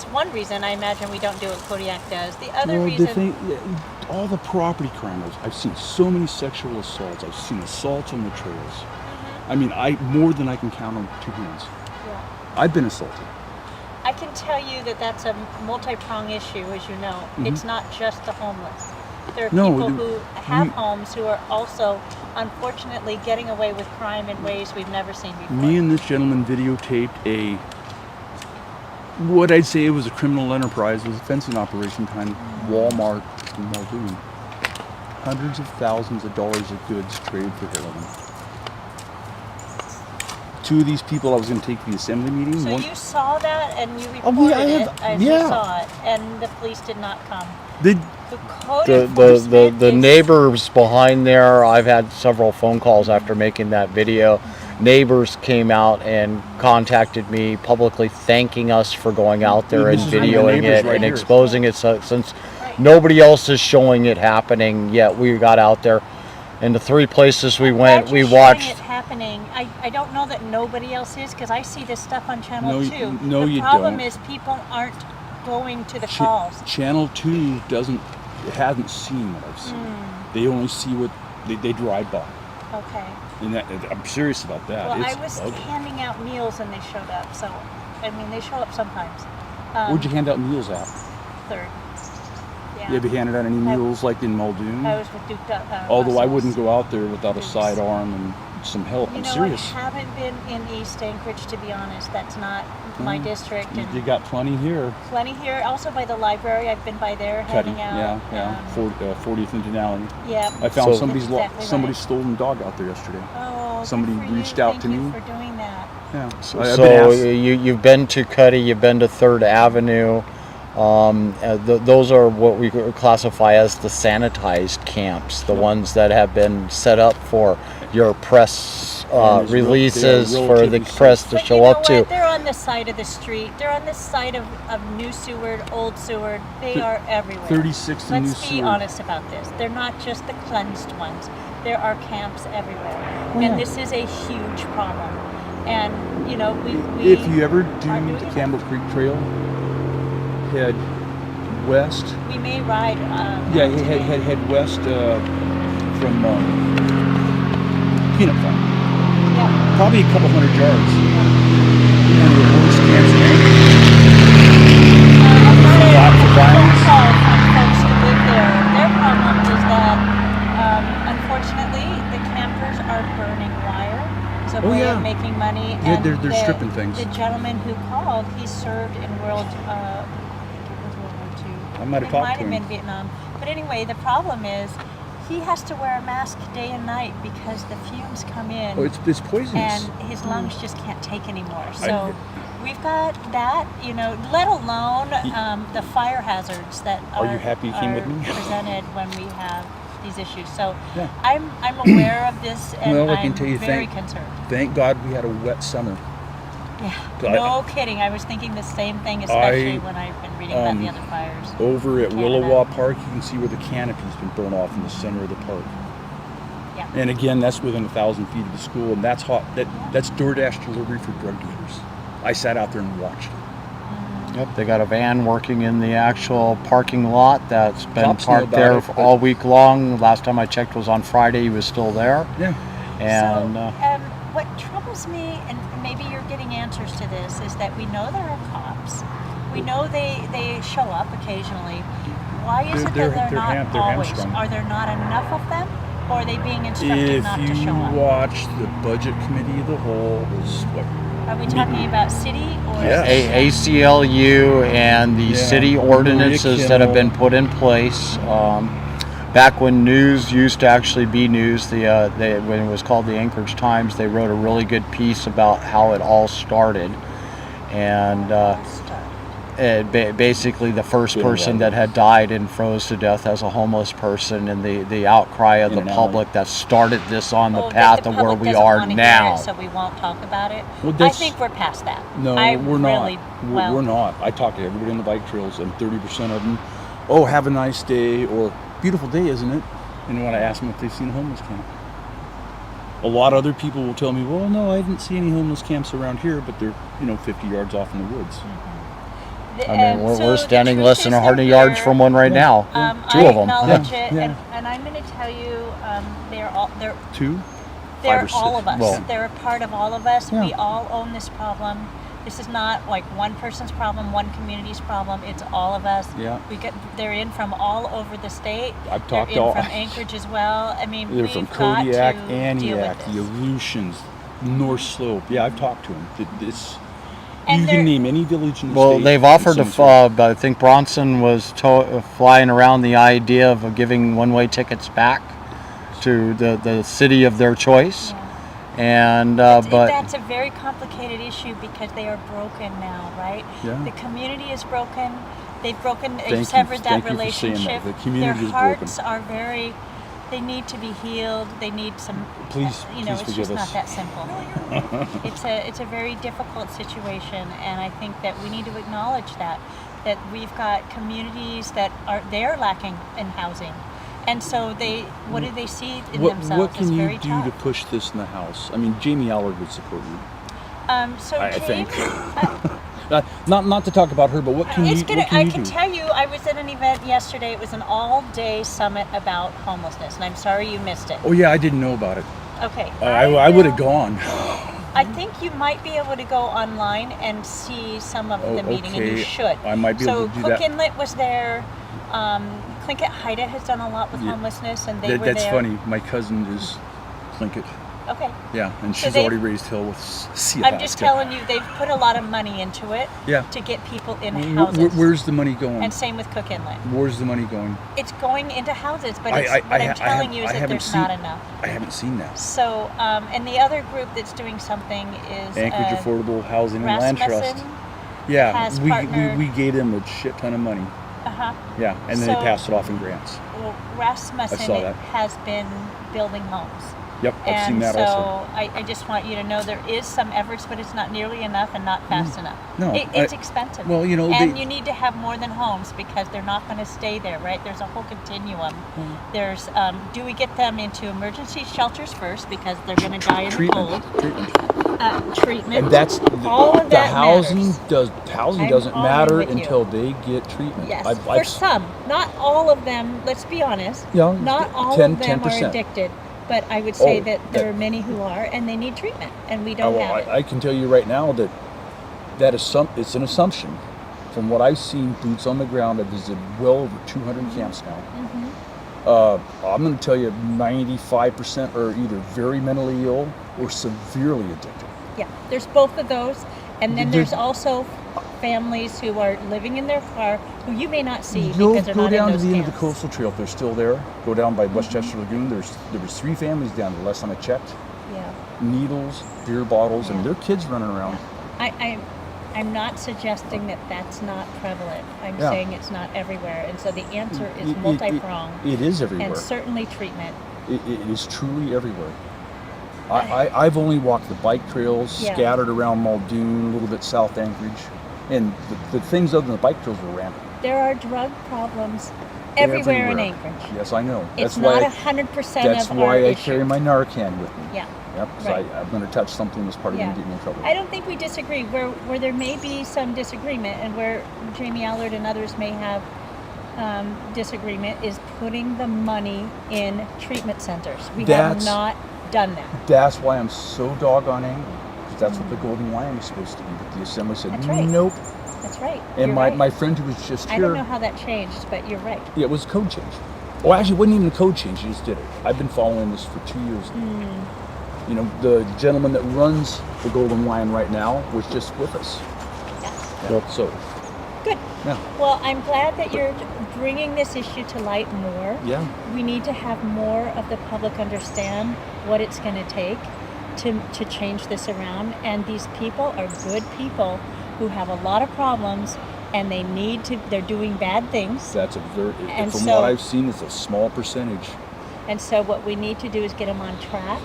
one reason I imagine we don't do what Kodiak does. The other reason... all the property crimes, I've seen so many sexual assaults. I've seen assaults on the trails. I mean, more than I can count on two hands. Yeah. I've been assaulted. I can tell you that that's a multi-pronged issue, as you know. It's not just the homeless. There are people who have homes who are also, unfortunately, getting away with crime in ways we've never seen before. Me and this gentleman videotaped what I'd say it was a criminal enterprise. It was a fencing operation behind Walmart in Muldoon. Hundreds of thousands of dollars of goods traded for heroin. Two of these people I was going to take to the assembly meeting. So you saw that and you reported it as you saw it, and the police did not come. The neighbors behind there, I've had several phone calls after making that video. Neighbors came out and contacted me publicly thanking us for going out there and videoing it and exposing it, since nobody else is showing it happening yet. We got out there, and the three places we went, we watched it happening. I don't know that nobody else is, because I see this stuff on Channel 2. No, the problem is people aren't going to the calls. Channel 2 hasn't seen what I've seen. They only see what they drive by. Okay. And I'm serious about that. Well, I was handing out meals and they showed up. So, they show up sometimes. Where'd you hand out meals at? Third. Yeah. Have you handed out any meals like in Muldoon? I was with Duke. Although I wouldn't go out there without a sidearm and some help. I'm serious. I haven't been in East Anchorage, to be honest. That's not my district. And you got plenty here. Plenty here. Also by the library. I've been by there handing out. 40th and Denali. Yeah. I found somebody's stolen dog out there yesterday. Oh, somebody reached out to me. Thank you for doing that. Yeah. So you've been to Cuddy, you've been to 3rd Avenue. Those are what we classify as the sanitized camps, the ones that have been set up for your press releases for the press to show up to. They're on the side of the street. They're on the side of New Seward, Old Seward. They are everywhere. 36 and New Seward. Let's be honest about this. They're not just the cleansed ones. There are camps everywhere. And this is a huge problem. And, we if you ever do the Campbell Creek Trail, head west. We may ride. Head west from Peanut Farm. Yeah. Probably a couple hundred yards. Folks who live there. Their problem is that, unfortunately, the campers are burning wire. It's a way of making money. Yeah, they're stripping things. The gentleman who called, he served in World War II. I might have talked to him. Might have been Vietnam. But anyway, the problem is he has to wear a mask day and night because the fumes come in. Oh, it's poisonous. And his lungs just can't take anymore. So we've got that, you know, let alone the fire hazards that Are you happy you came with me? presented when we have these issues. So Yeah. I'm aware of this, and Well, I I'm can tell you, very concerned. Thank God we had a wet summer. Yeah, So no kidding. I was thinking the same thing, especially when I've been reading about the other fires. Over at Canada. Willowa Park, you can see where the canopy's been burned off in the center of the park. Yeah. And again, that's within 1,000 feet of the school, and that's hot. That's DoorDash delivery for drug dealers. I sat out there and watched it. Yep, they got a van working in the actual parking lot that's been Cops know parked about there it, but- all week long. Last time I checked was on Friday. He was still there. Yeah. And So, what troubles me, and maybe you're getting answers to this, is that we know there are cops. We know they show up occasionally. Why is it that they're not always? hamstrung. Are there not enough of them? Or are they being instructed If not to show you up? watch the budget committee of the whole, was what? Are we talking about city or Yeah. ACLU and the Yeah. city ordinances Maria that have been Kimmel. put in place. Back when news used to actually be news, when it was called the Anchorage Times, they wrote a really good piece about how it all started. And basically the first person that had died and froze to death as a homeless person, and the outcry of the public that started this on the path of where we are now. So we won't talk about it. Well, I that's- think we're past that. No, we're not. We're not. I talk to everybody on the bike trails, and 30% of them, oh, have a nice day, or beautiful day, isn't it? And when I ask them if they've seen a homeless camp, a lot of other people will tell me, well, no, I didn't see any homeless camps around here, but they're 50 yards off in the woods. I mean, we're standing less than 100 yards from one right now. Two I of them. acknowledge it, Yeah. and I'm going to tell you, they're Two? They're Five or all six. of us. Well- They're a part of all of us. Yeah. We all own this problem. This is not like one person's problem, one community's problem. It's all of us. Yeah. They're in from all over the state. I've They're talked in to all. from Anchorage as well. I mean, They're we've from got Kodiak, to deal with Antioch, this. the Aleutians, North Slope. Yeah, I've talked to them. This, And you they're- can name any village in the Well, state. they've offered and to, some- I think Bronson was flying around the idea of giving one-way tickets back to the city of their choice. And but that's a very complicated issue because they are broken now, right? Yeah. The community is broken. They've Thank you. severed that Thank you for saying that. relationship. The community Their is hearts broken. are very. They need to be healed. They need some. Please, you know, please it's just forgive not us. that simple. It's a very difficult situation, and I think that we need to acknowledge that we've got communities that they're lacking in housing. And so what do they see in themselves? What can as you very do tough. to push this in the House? I mean, Jamie Allard would support you. I Jamie, think. Not to talk about her, but what can you do? I can tell you, I was at an event yesterday. It was an all-day summit about homelessness, and I'm sorry you missed it. Oh yeah, I didn't know about it. Okay. I would have gone. I think you might be able to go online and see some of the meeting, and you okay. should. I might be able to do Cook that. Inlet was there. Tlingit Haida has done a lot with homelessness, and they were That's there. funny. My cousin is Tlingit. Okay. Yeah, and So she's they- already raised hell with sea I'm just Alaska. telling you, they've put a lot of money into it Yeah. to get people in Wh- houses. Where's the money going? And same with Cook Inlet. Where's the money going? It's going into houses, but I- it's, I- what I I'm ha- I telling have- you is I that haven't there's seen- not enough. I haven't seen that. So, and the other group that's doing something is Anchorage Affordable Housing and Land Trust. Rasmussen. Yeah, has we partnered- gave them a shit ton of money. Uh-huh. Yeah, and then So- they passed it off in grants. Well, I Rasmussen saw that. has been building homes. Yep, I've seen that so also. I just want you to know there is some efforts, but it's not nearly enough and not fast enough. No, It's expensive. well, you know, and they- you need to have more than homes because they're not going to stay there, right? There's a whole continuum. There's, do we get them into emergency shelters first because they're going to die in the cold? Treatment. And that's all of the that housing matters. housing I'm doesn't all in matter with you. until they get treatment. Yes, I've for some, not all of them. Let's be honest. Yeah, not all 10 of them 10%. are addicted, but I would say Oh, that there are many who are, and they need treatment, and we Oh, don't well, have it. I can tell you right now that is it's an assumption. From what I've seen, boots on the ground, I've visited well over 200 camps now. I'm going to tell you 95% are either very mentally ill or severely addicted. Yeah, there's both of those, and then there's also families who are living in their car, who you may not see You'll because they're go not down in to those the end of the camps. coastal trail. They're still there. Go down by Westchester Lagoon. There was 3 families down there last time I checked. Yeah. Needles, beer bottles, Yeah. and their kids running around. I'm not suggesting that that's not prevalent. I'm Yeah. saying it's not everywhere, and so the answer is multi-pronged. It is everywhere. And certainly treatment. It is truly everywhere. I've only walked the bike trails, Yeah. scattered around Muldoon, a little bit south Anchorage, and the things other than the bike trails are rampant. There are drug problems everywhere in Anchorage. Yes, I know. It's That's why not 100% That's of our why I issue. carry my Narcan with me. Yeah. Yep, 'cause Right. I'm going to touch something that's part of Yeah. going to get me in trouble. I don't think we disagree. Where there may be some disagreement, and where Jamie Allard and others may have disagreement, is putting the money in treatment centers. We have That's- not done that. That's why I'm so doggone angry, because that's what the Golden Lion was supposed to be. But the Assembly said, That's right. nope. That's right. And You're my, right. my friend who was just I here, don't know how that changed, but you're right. yeah, it was a code change. Well, actually, it wasn't even a code change. He just did it. I've been following this for 2 years now. You know, the gentleman that runs the Golden Lion right now was just with us. Yeah. Yep. So, Good. yeah. Well, I'm glad that you're bringing this issue to light more. Yeah. We need to have more of the public understand what it's going to take to change this around. And these people are good people who have a lot of problems, and they're doing bad things. That's a very, And from so- what I've seen, it's a small percentage. And so what we need to do is get them on track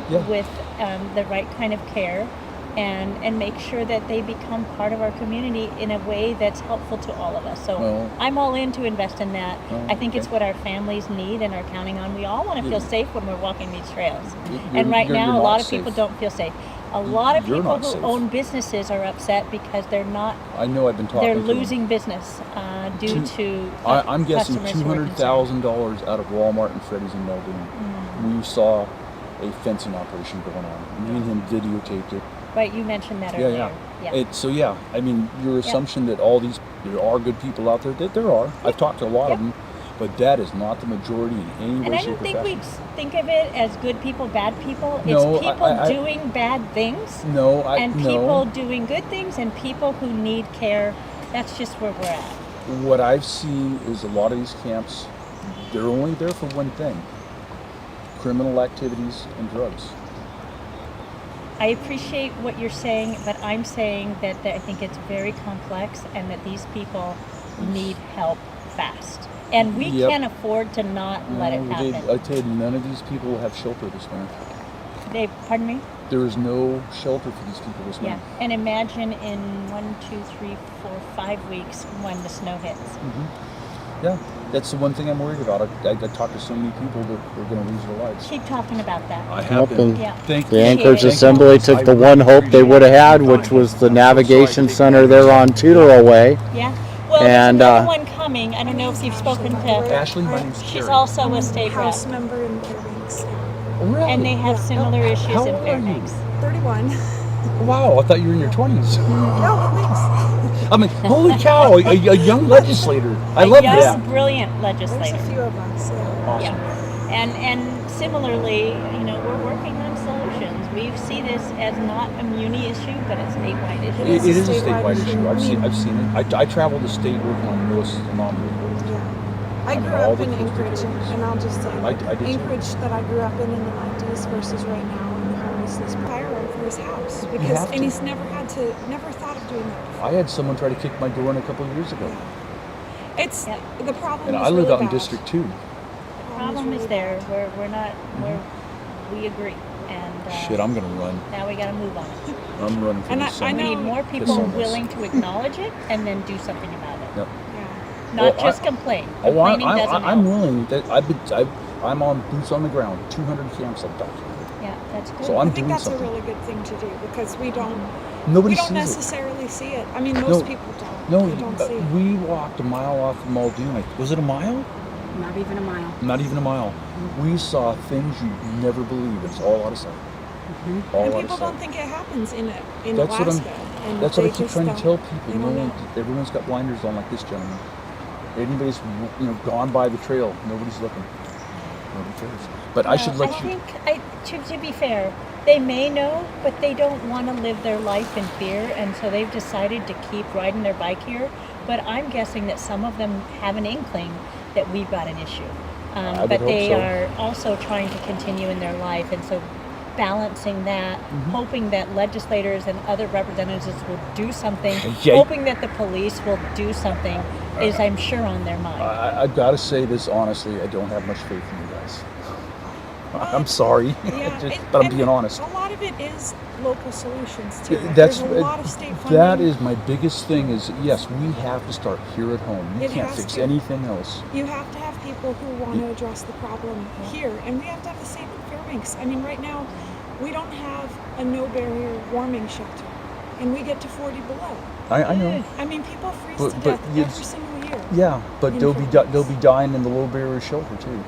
Yeah. with the right kind of care, and make sure that they become part of our community in a way that's helpful to all of us. So Well- I'm all in to invest in that. Well, I think it's okay. what our families need and are counting on. We all want to feel safe when we're walking these trails. You're- And right you're now, a not lot of people safe. don't feel safe. A lot of You're people not who safe. own businesses are upset because they're not. I know I've been talking They're to them. losing business due to. I'm guessing customers who are concerned. $200,000 out of Walmart and Freddy's in Muldoon. We saw a fencing operation going on. Me and him videotaped it. Right, you mentioned that Yeah, earlier. yeah. So yeah, I mean, your assumption that there are good people out there, that there are. I've talked to a lot of them, but that is not the majority in any way, And I shape, don't or think we fashion. think of it as good people, bad people. No, It's people I- doing bad things, No, and people doing good things, and people who need care. That's just where we're at. What I've seen is a lot of these camps, they're only there for one thing: criminal activities and drugs. I appreciate what you're saying, but I'm saying that I think it's very complex, and that these people need help fast. And we Yep. can't afford to not let it No, happen. I tell you, none of these people will have shelter this winter. Pardon me? There is no shelter for these people this Yeah. winter. And imagine in 1, 2, 3, 4, 5 weeks when the snow hits. Yeah, that's the one thing I'm worried about. I talked to so many people that are going to lose their lives. Keep talking about that. I have been. Yeah. Thank The you. Anchorage Thank you. Assembly took the one hope they would have had, which was the navigation center there on Tudor Way. Yeah. Well, And, there's another one coming. I don't know if you've spoken to. Ashley, my name's She's Carrie. also a state rep, House member in Fairbanks. Really? and they have similar issues How in old are you? Fairbanks. 31. Wow, I thought you were in your 20s. No, thanks. I mean, holy cow, a young legislator. I love young, that. brilliant There's a legislator. few of us. Yeah. Awesome. Yeah. And similarly, we're working on solutions. We see this as not a Muni issue, but a statewide issue. It is a statewide statewide issue. I've issue. seen it. I travel the state working on most non-legal. Yeah. I mean, grew all up the in kids Anchorage, are and I'll just say, I did too. Anchorage that I grew up in the 90s versus right now in the homelessness firearm for his house. Because, have to. and he's never thought of doing that before. I had someone try to kick my door in a couple of years ago. It's, Yep. the problem And is I live really out in bad. District 2. The problem is there. We're not. We agree. And Shit, I'm going to run. now we got to move on it. I'm running for And this I We summer. know- need more Piss people on this. willing to acknowledge it and then do something about it. Yep. Yeah. Not Well, just complain. Oh, Complaining doesn't I'm help. willing. I'm on boots on the ground. 200 camps I've documented. Yeah, that's good. So I'm I think doing that's something. a really good thing to do because we don't Nobody we don't sees it. necessarily see it. I mean, most people don't. No, we don't see it. we walked a mile off of Muldoon. Was it a mile? Not even a mile. Not even a mile. We saw things you'd never believe. It's all out of sight. All And out people of sight. don't think it happens in That's what Alaska. And That's what they I keep just trying to don't- tell they people. don't No one, know. everyone's got blinders on, like this gentleman. Anybody's gone by the trail. Nobody's looking. Nobody cares. But I should let you. think, to be fair, They may know, but they don't want to live their life in fear, and so they've decided to keep riding their bike here. But I'm guessing that some of them have an inkling that we've got an issue. But they are also trying to continue in their life, and so balancing that, hoping that legislators and other representatives will do something, hoping that the police will do something, is I'm sure on their mind. I've got to say this honestly, I don't have much faith in you guys. I'm sorry, but I'm being honest. A lot of it is local solutions too. There's a lot of state funding. That is my biggest thing. Is yes, we have to start here at home. You can't fix anything else. You have to have people who want to address the problem here, and we have to have the same in Fairbanks. I mean, right now, we don't have a no barrier warming shelter, and we get to 40 below. I know. I mean, people freeze to death every single year. Yeah, but they'll be dying in the low barrier shelter too.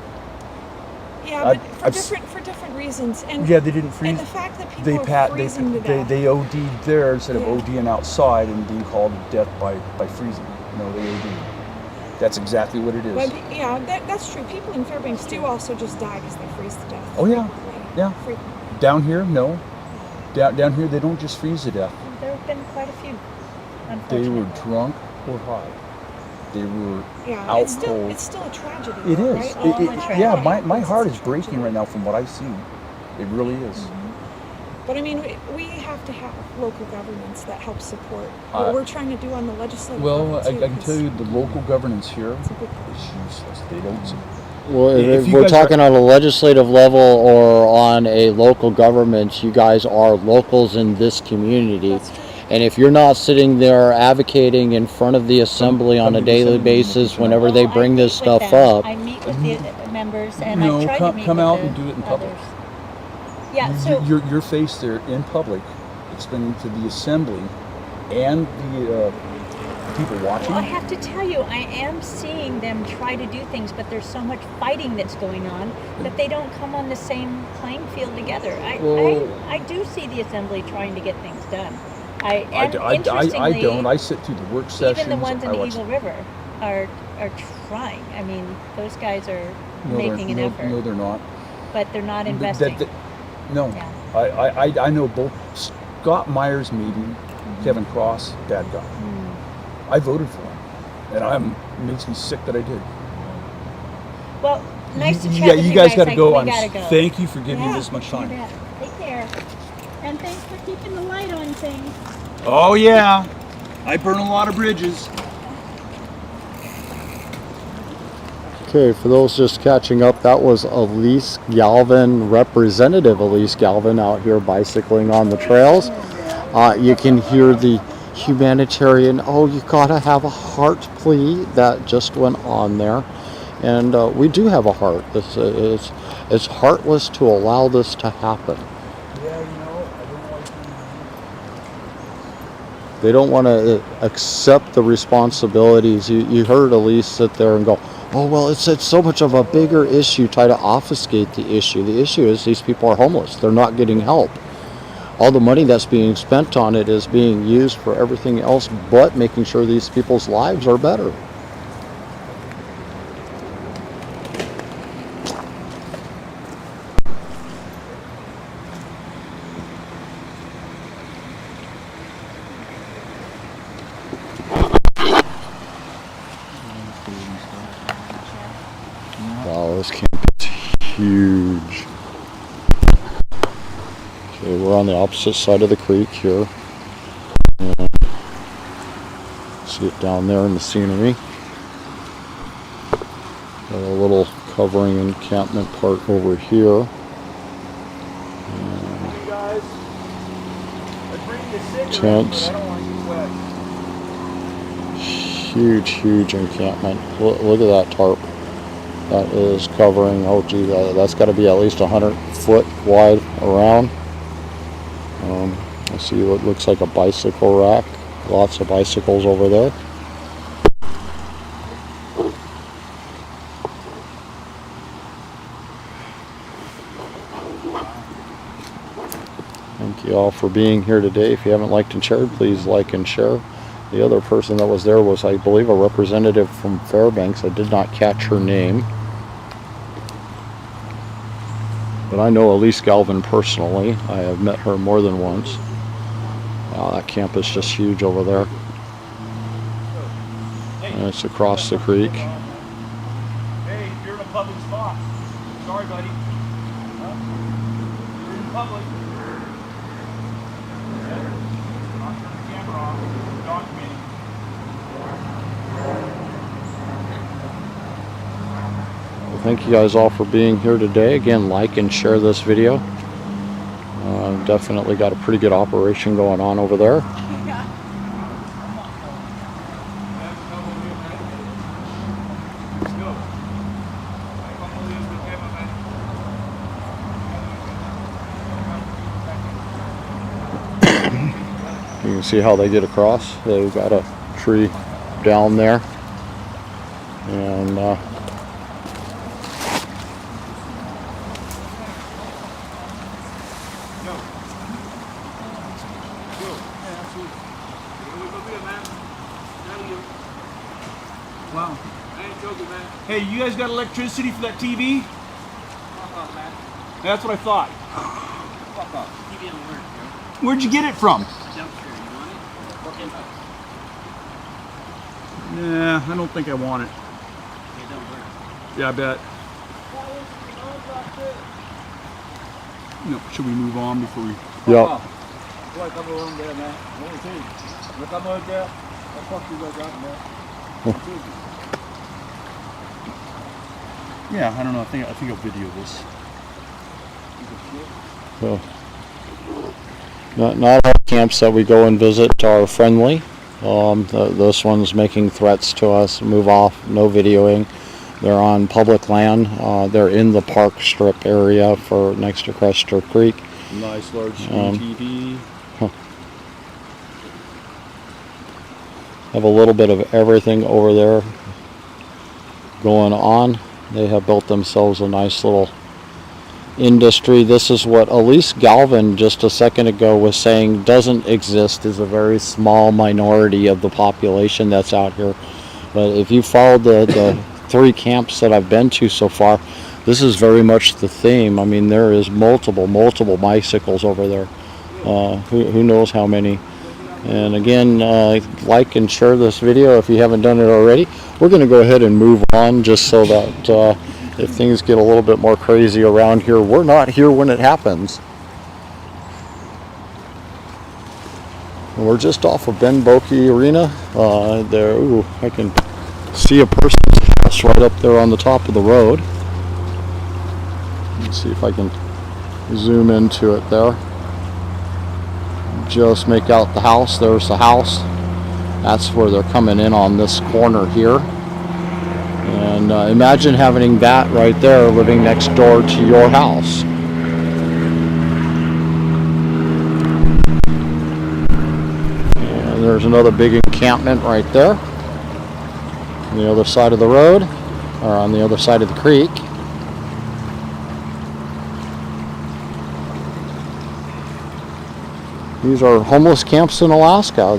Yeah, but for different reasons. And yeah, they didn't freeze. And the fact that people are freezing to death. They OD'd there instead of ODing outside and being called to death by freezing. No, they OD'd. That's exactly what it is. But yeah, that's true. People in Fairbanks do also just die because they freeze to death. Oh yeah, yeah. Down here, no. Down here, they don't just freeze to death. There have been quite a few, unfortunately. They were drunk or high. They were out cold. It's still a tragedy. It is. Right? Yeah, my heart is breaking right now from what I've seen. It really is. But I mean, we have to have local governments that help support what we're trying to do on the legislative level too, I can tell you the local governance here is useless. They don't. Well, if we're talking on a legislative level or on a local government, you guys are locals in this community. And if you're not sitting there advocating in front of the assembly on a daily basis whenever they bring this stuff up. I meet with the members and I try to meet come with out the and do it in public. others. Yeah, so your face there in public, explaining to the assembly and the people watching. Well, I have to tell you, I am seeing them try to do things, but there's so much fighting that's going on that they don't come on the same playing field together. I do see the assembly trying to get things done. I don't. I sit through the work sessions. Even the ones in the Eagle River are trying. I mean, those guys are making an effort. No, they're not. But they're not investing. No. Yeah. I know both Scott Myers meeting, Kevin Cross, bad guy. I voted for him, and it makes me sick that I did. Well, nice to chat with you guys got to go. Thank you for giving me this much time. Take care. And thanks for keeping the light on things. Oh yeah, I burn a lot of bridges. Okay, for those just catching up, that was Elise Galvin, Representative Elise Galvin, out here bicycling on the trails. You can hear the humanitarian, you gotta have a heart plea that just went on there. And we do have a heart. It's heartless to allow this to happen. They don't want to accept the responsibilities. You heard Elise sit there and go, oh, well, it's so much of a bigger issue, try to obfuscate the issue. The issue is these people are homeless. They're not getting help. All the money that's being spent on it is being used for everything else but making sure these people's lives are better. Wow, this camp is huge. Okay, we're on the opposite side of the creek here. And see it down there in the scenery. Got a little covering encampment part over here. Tents. Huge encampment. Look at that tarp. That is covering, that's got to be at least 100 foot wide around. I see what looks like a bicycle rack. Lots of bicycles over there. Thank you all for being here today. If you haven't liked and shared, please like and share. The other person that was there was, I believe, a representative from Fairbanks. I did not catch her name. But I know Elise Galvin personally. I have met her more than once. Wow, that camp is just huge over there. And it's across the creek. Hey, you're in a public spot. Sorry, buddy. You're in public. Not turn the camera off. Documenting. Well, thank you guys all for being here today. Again, like and share this video. Definitely got a pretty good operation going on over there. You can see how they get across. They've got a tree down there. And Wow. I ain't joking, man. Hey, you guys got electricity for that TV? Fuck off, man. That's what I thought. Fuck off. TV don't work, bro. Where'd you get it from? Dumpster. You want it? Nah, I don't think I want it. It don't work. Yeah, I bet. No, should we move on before we... yep. Come along there, man. Let me see. Look, I'm over there. I'll fuck you guys out, man. Yeah, I don't know. I think I'll video this. So, not all camps that we go and visit are friendly. This one's making threats to us. Move off. No videoing. They're on public land. They're in the park strip area for next to Crester Creek. Nice large screen TV. Have a little bit of everything over there going on. They have built themselves a nice little industry. This is what Elise Galvin just a second ago was saying doesn't exist, is a very small minority of the population that's out here. But if you follow the 3 camps that I've been to so far, this is very much the theme. I mean, there is multiple bicycles over there. Who knows how many. And again, like and share this video if you haven't done it already. We're going to go ahead and move on just so that if things get a little bit more crazy around here, we're not here when it happens. And we're just off of Politadick Arena. There, ooh, I can see a person's house right up there on the top of the road. Let's see if I can zoom into it there. Just make out the house. There's the house. That's where they're coming in on this corner here. And imagine having that right there living next door to your house. And there's another big encampment right there on the other side of the road, or on the other side of the creek. These are homeless camps in Alaska.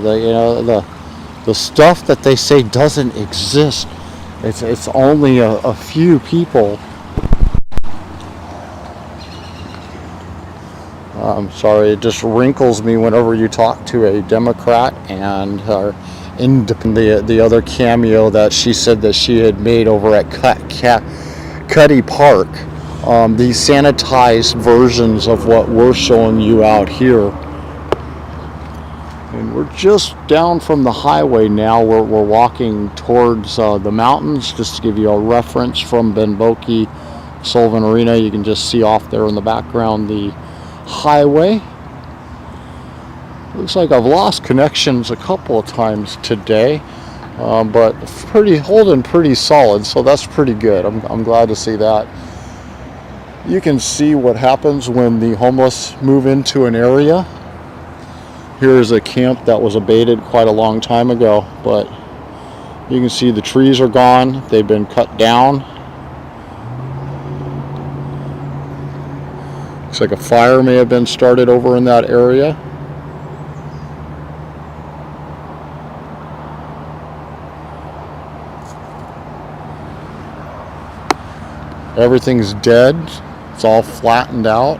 The stuff that they say doesn't exist. It's only a few people. I'm sorry, it just wrinkles me whenever you talk to a Democrat and the other cameo that she said that she had made over at Cuddy Park. These sanitized versions of what we're showing you out here. And we're just down from the highway now. We're walking towards the mountains. Just to give you a reference from Politadick, Sullivan Arena, you can just see off there in the background the highway. Looks like I've lost connections a couple of times today, but holding pretty solid, so that's pretty good. I'm glad to see that. You can see what happens when the homeless move into an area. Here's a camp that was abated quite a long time ago, but you can see the trees are gone. They've been cut down. Looks like a fire may have been started over in that area. Everything's dead. It's all flattened out.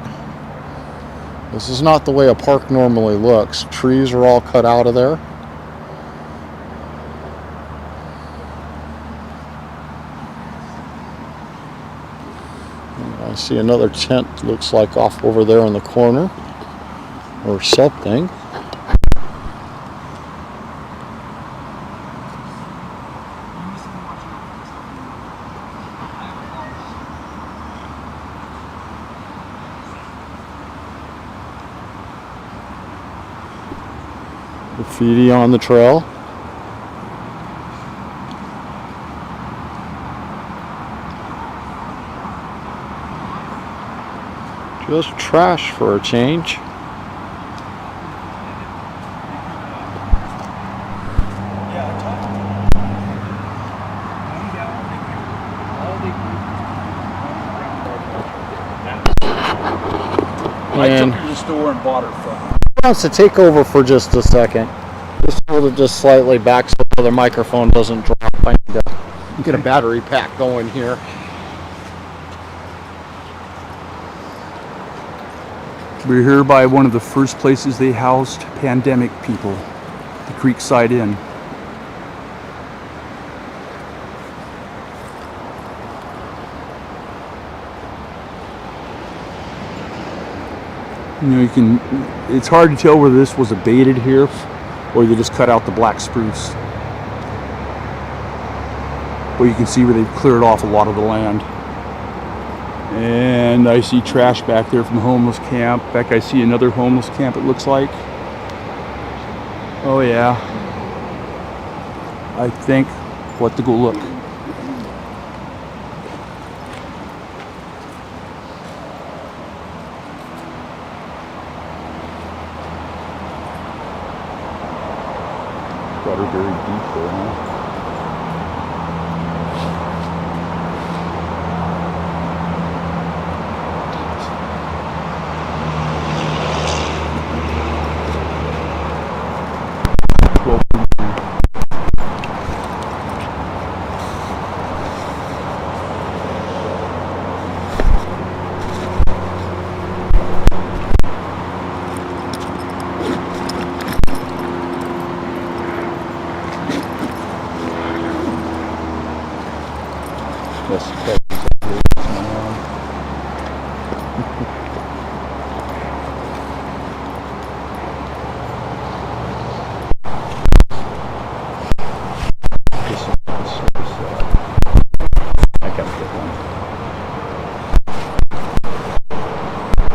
This is not the way a park normally looks. Trees are all cut out of there. I see another tent, looks like off over there in the corner, or something. Graffiti on the trail. Just trash for a change. I took her to the store and bought her from. Wants to take over for just a second. Just hold it just slightly back so the microphone doesn't drop. I need to get a battery pack going here. We're here by one of the first places they housed pandemic people, the Creekside Inn. You know, it's hard to tell whether this was abated here or they just cut out the black spruce. But you can see where they've cleared off a lot of the land. And I see trash back there from the homeless camp. Back I see another homeless camp, it looks like. Oh yeah. I think we'll have to go look. Water very deep there, huh?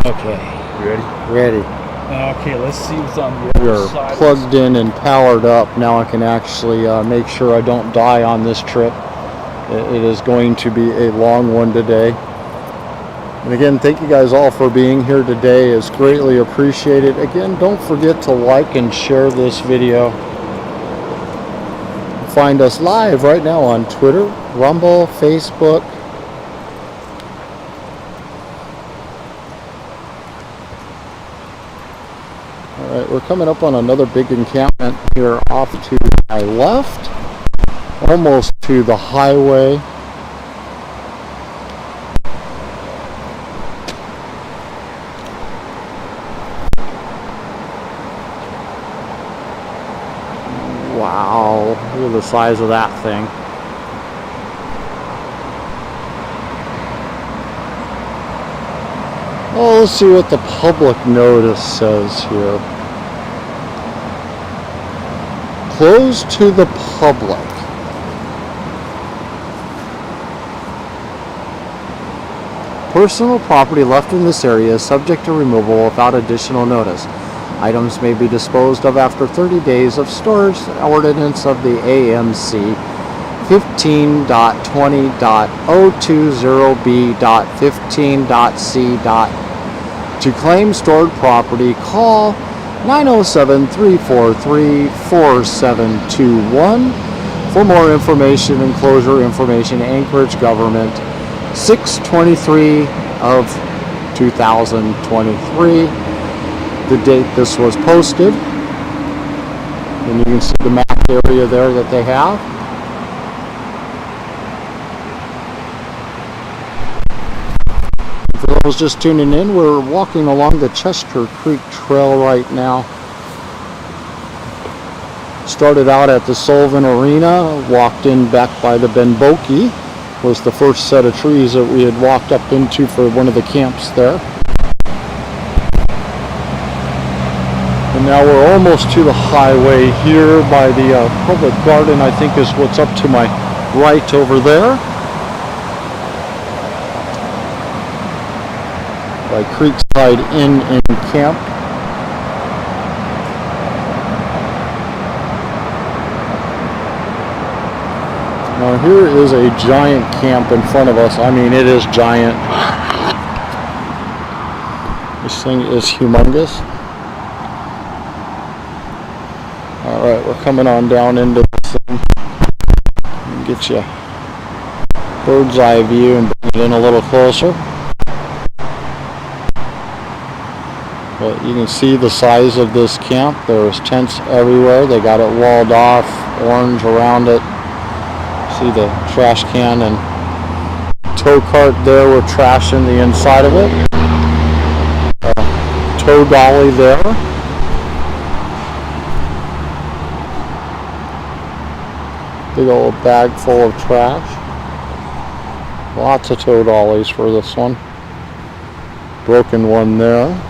Okay. You ready? Ready. Okay, let's see what's on the We other are side. plugged in and powered up. Now I can actually make sure I don't die on this trip. It is going to be a long one today. And again, thank you guys all for being here today. It's greatly appreciated. Again, don't forget to like and share this video. Find us live right now on Twitter, Rumble, Facebook. All right, we're coming up on another big encampment here off to my left, almost to the highway. Wow, look at the size of that thing. Oh, let's see what the public notice says here. Closed to the public. Personal property left in this area is subject to removal without additional notice. Items may be disposed of after 30 days of storage. Ordinance of the AMC 15.20.020B.15.C. To claim stored property, call 907-343-4721. For more information and closure information, Anchorage Government 6/23 of 2023. The date this was posted. And you can see the map area there that they have. For those just tuning in, we're walking along the Chester Creek Trail right now. Started out at the Sullivan Arena, walked in back by the Benboki, was the first set of trees that we had walked up into for one of the camps there. And now we're almost to the highway here by the public garden, I think is what's up to my right over there. By Creekside Inn and Camp. Now here is a giant camp in front of us. I mean, it is giant. This thing is humongous. Alright, we're coming on down into this thing. Get you a bird's eye view and bring it in a little closer. But you can see the size of this camp. There's tents everywhere. They got it walled off, orange around it. See the trash can and tow cart there with trash in the inside of it. Tow dolly there. Big old bag full of trash. Lots of tow dollies for this one. Broken one there.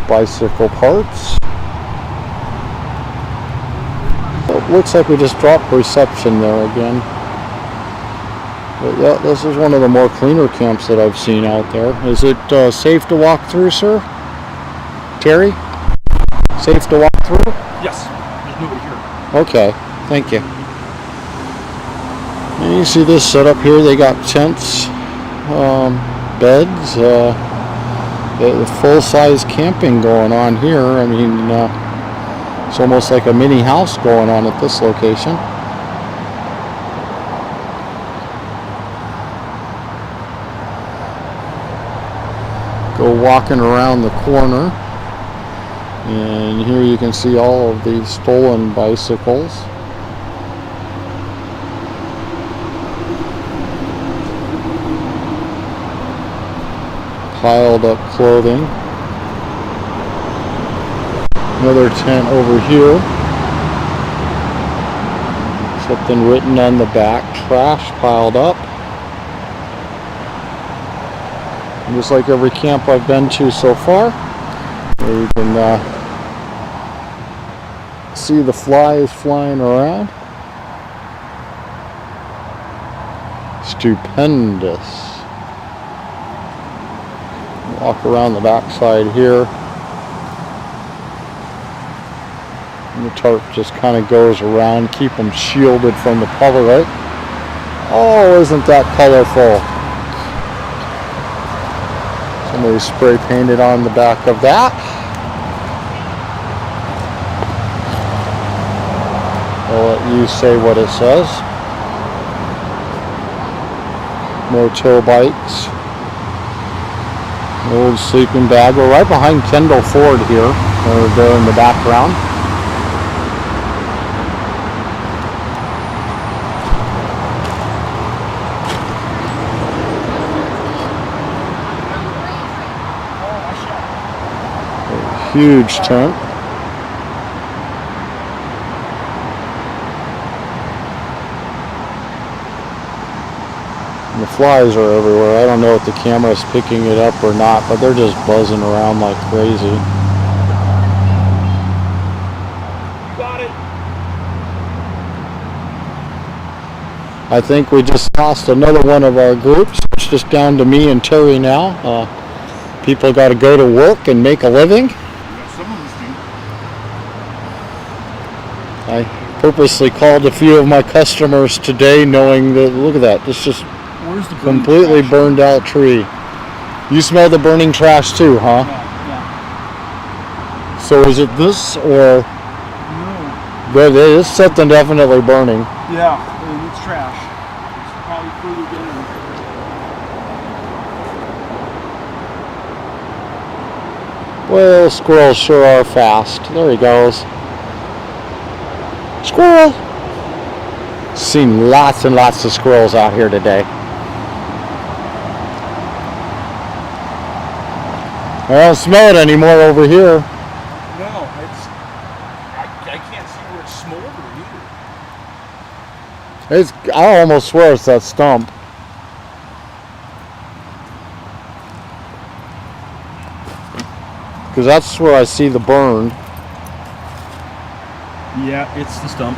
Bicycle parts. It looks like we just dropped reception there again. But yeah, this is one of the more cleaner camps that I've seen out there. Is it safe to walk through, sir? Terry? Safe to walk through? Yes, there's nobody here. Okay, thank you. And you see this setup here. They got tents, beds, full-size camping going on here. I mean, it's almost like a mini house going on at this location. Go walking around the corner, and here you can see all of these stolen bicycles. Piled up clothing. Another tent over here. Something written on the back. Trash piled up. And just like every camp I've been to so far, you can see the flies flying around. Stupendous. Walk around the backside here. And the tarp just kind of goes around, keep them shielded from the public. Oh, isn't that colorful? Somebody spray painted on the back of that. I'll let you say what it says. More tow bikes. An old sleeping bag. We're right behind Kendall Ford here. They're there in the background. A huge tent. And the flies are everywhere. I don't know if the camera is picking it up or not, but they're just buzzing around like crazy. You got it. I think we just lost another one of our groups. It's just down to me and Terry now. People got to go to work and make a living. Yeah, some of us do. I purposely called a few of my customers today knowing that, look at that, this just Where's the completely burned out tree. You smell the burning trash too, huh? Yeah. So is it this or? No. But it is something definitely burning. Yeah, it's trash. It's probably further down. Well, squirrels sure are fast. There he goes. Squirrel! Seen lots and lots of squirrels out here today. I don't smell it anymore over here. No, I can't see where it's smoldering either. I almost swear it's that stump. Because that's where I see the burn. Yeah, it's the stump.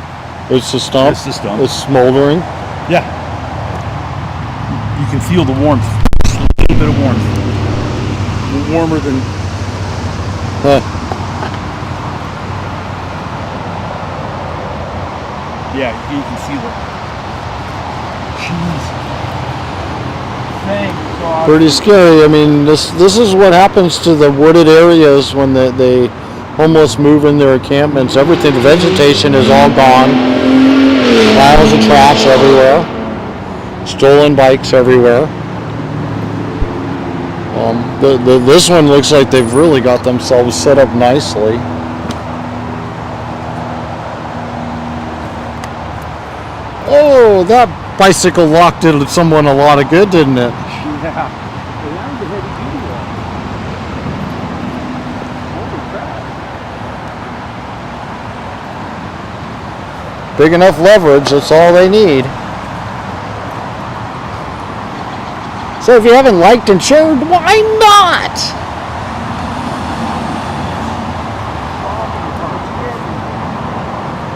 It's the stump? It's the stump. It's smoldering? Yeah. You can feel the warmth. A little bit of warmth. Warmer than... Yeah, you can feel it. Jeez. Thank God. Pretty scary. I mean, this is what happens to the wooded areas when they almost move in their encampments. Everything, the vegetation is all gone. Piles of trash everywhere. Stolen bikes everywhere. This one looks like they've really got themselves set up nicely. Oh, that bicycle lock did someone a lot of good, didn't it? Yeah. Big enough leverage, that's all they need. So if you haven't liked and shared, why not?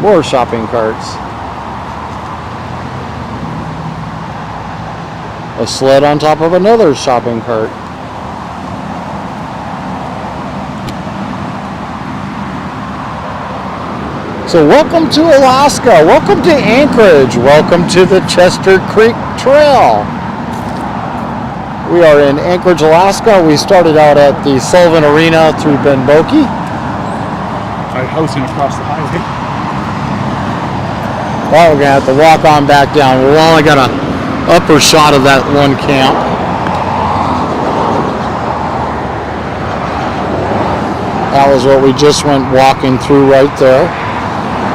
More shopping carts. A sled on top of another shopping cart. So welcome to Alaska. Welcome to Anchorage. Welcome to the Chester Creek Trail. We are in Anchorage, Alaska. We started out at the Sullivan Arena through Ben Boki. I was going to cross the highway. Well, we're going to have to walk on back down. We're only got an upper shot of that one camp. That was what we just went walking through right there.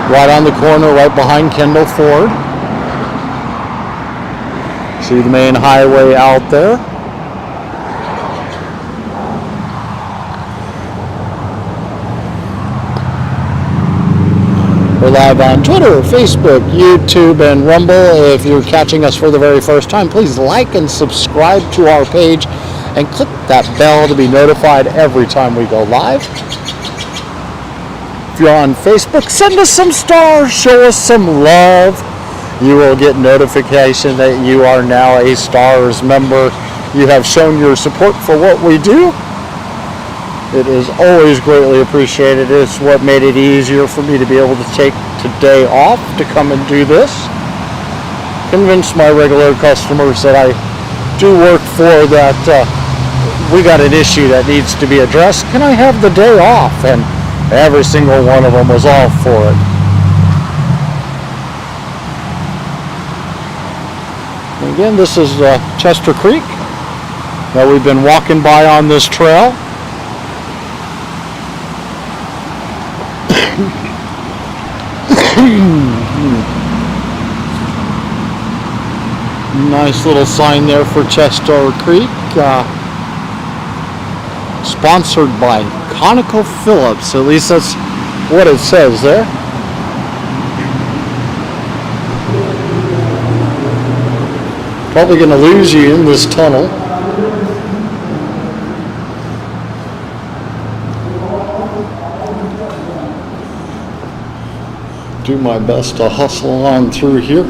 Right on the corner, right behind Kendall Ford. See the main highway out there. We're live on Twitter, Facebook, YouTube, and Rumble. If you're catching us for the very first time, please like and subscribe to our page and click that bell to be notified every time we go live. If you're on Facebook, send us some stars, show us some love. You will get notification that you are now a Stars member. You have shown your support for what we do. It is always greatly appreciated. It's what made it easier for me to be able to take today off to come and do this. Convince my regular customers that I do work for, that we got an issue that needs to be addressed. Can I have the day off? And every single one of them was all for it. And again, this is Chester Creek that we've been walking by on this trail. Nice little sign there for Chester Creek. Sponsored by ConocoPhillips. At least that's what it says there. Probably going to lose you in this tunnel. Do my best to hustle on through here.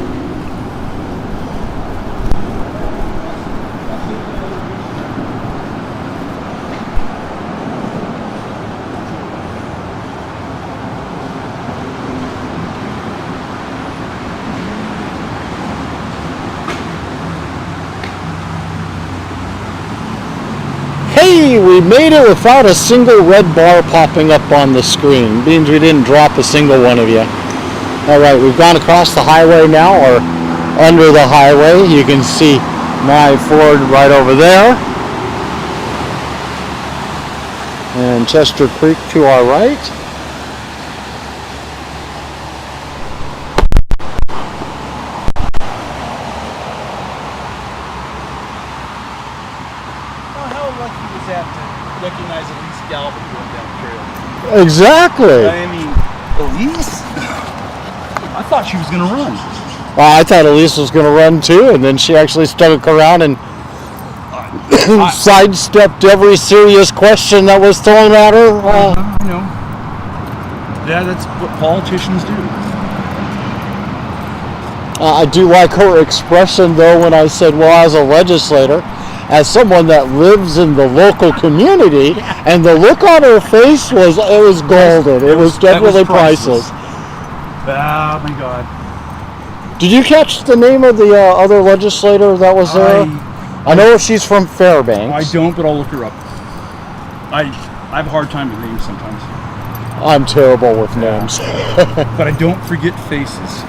Hey, we made it without a single red bar popping up on the screen. Means we didn't drop a single one of you. Alright, we've gone across the highway now, or under the highway. You can see my Ford right over there. And Chester Creek to our right. How lucky was that to recognize Exactly. I mean, Elise? I thought she was going to run. I thought Elise was going to run too, and then she actually stuck around and sidestepped every serious question that was thrown at her. I know. Yeah, that's what politicians do. I do like her expression, though, when I said, well, as a legislator, as someone that lives in the local community, and the look on her face was golden. It was definitely priceless. Oh, my God. Did you catch the name of the other legislator that was there? I know she's from Fairbanks. I don't, but I'll look her up. I have a hard time with names sometimes. I'm terrible with names. But I don't forget faces.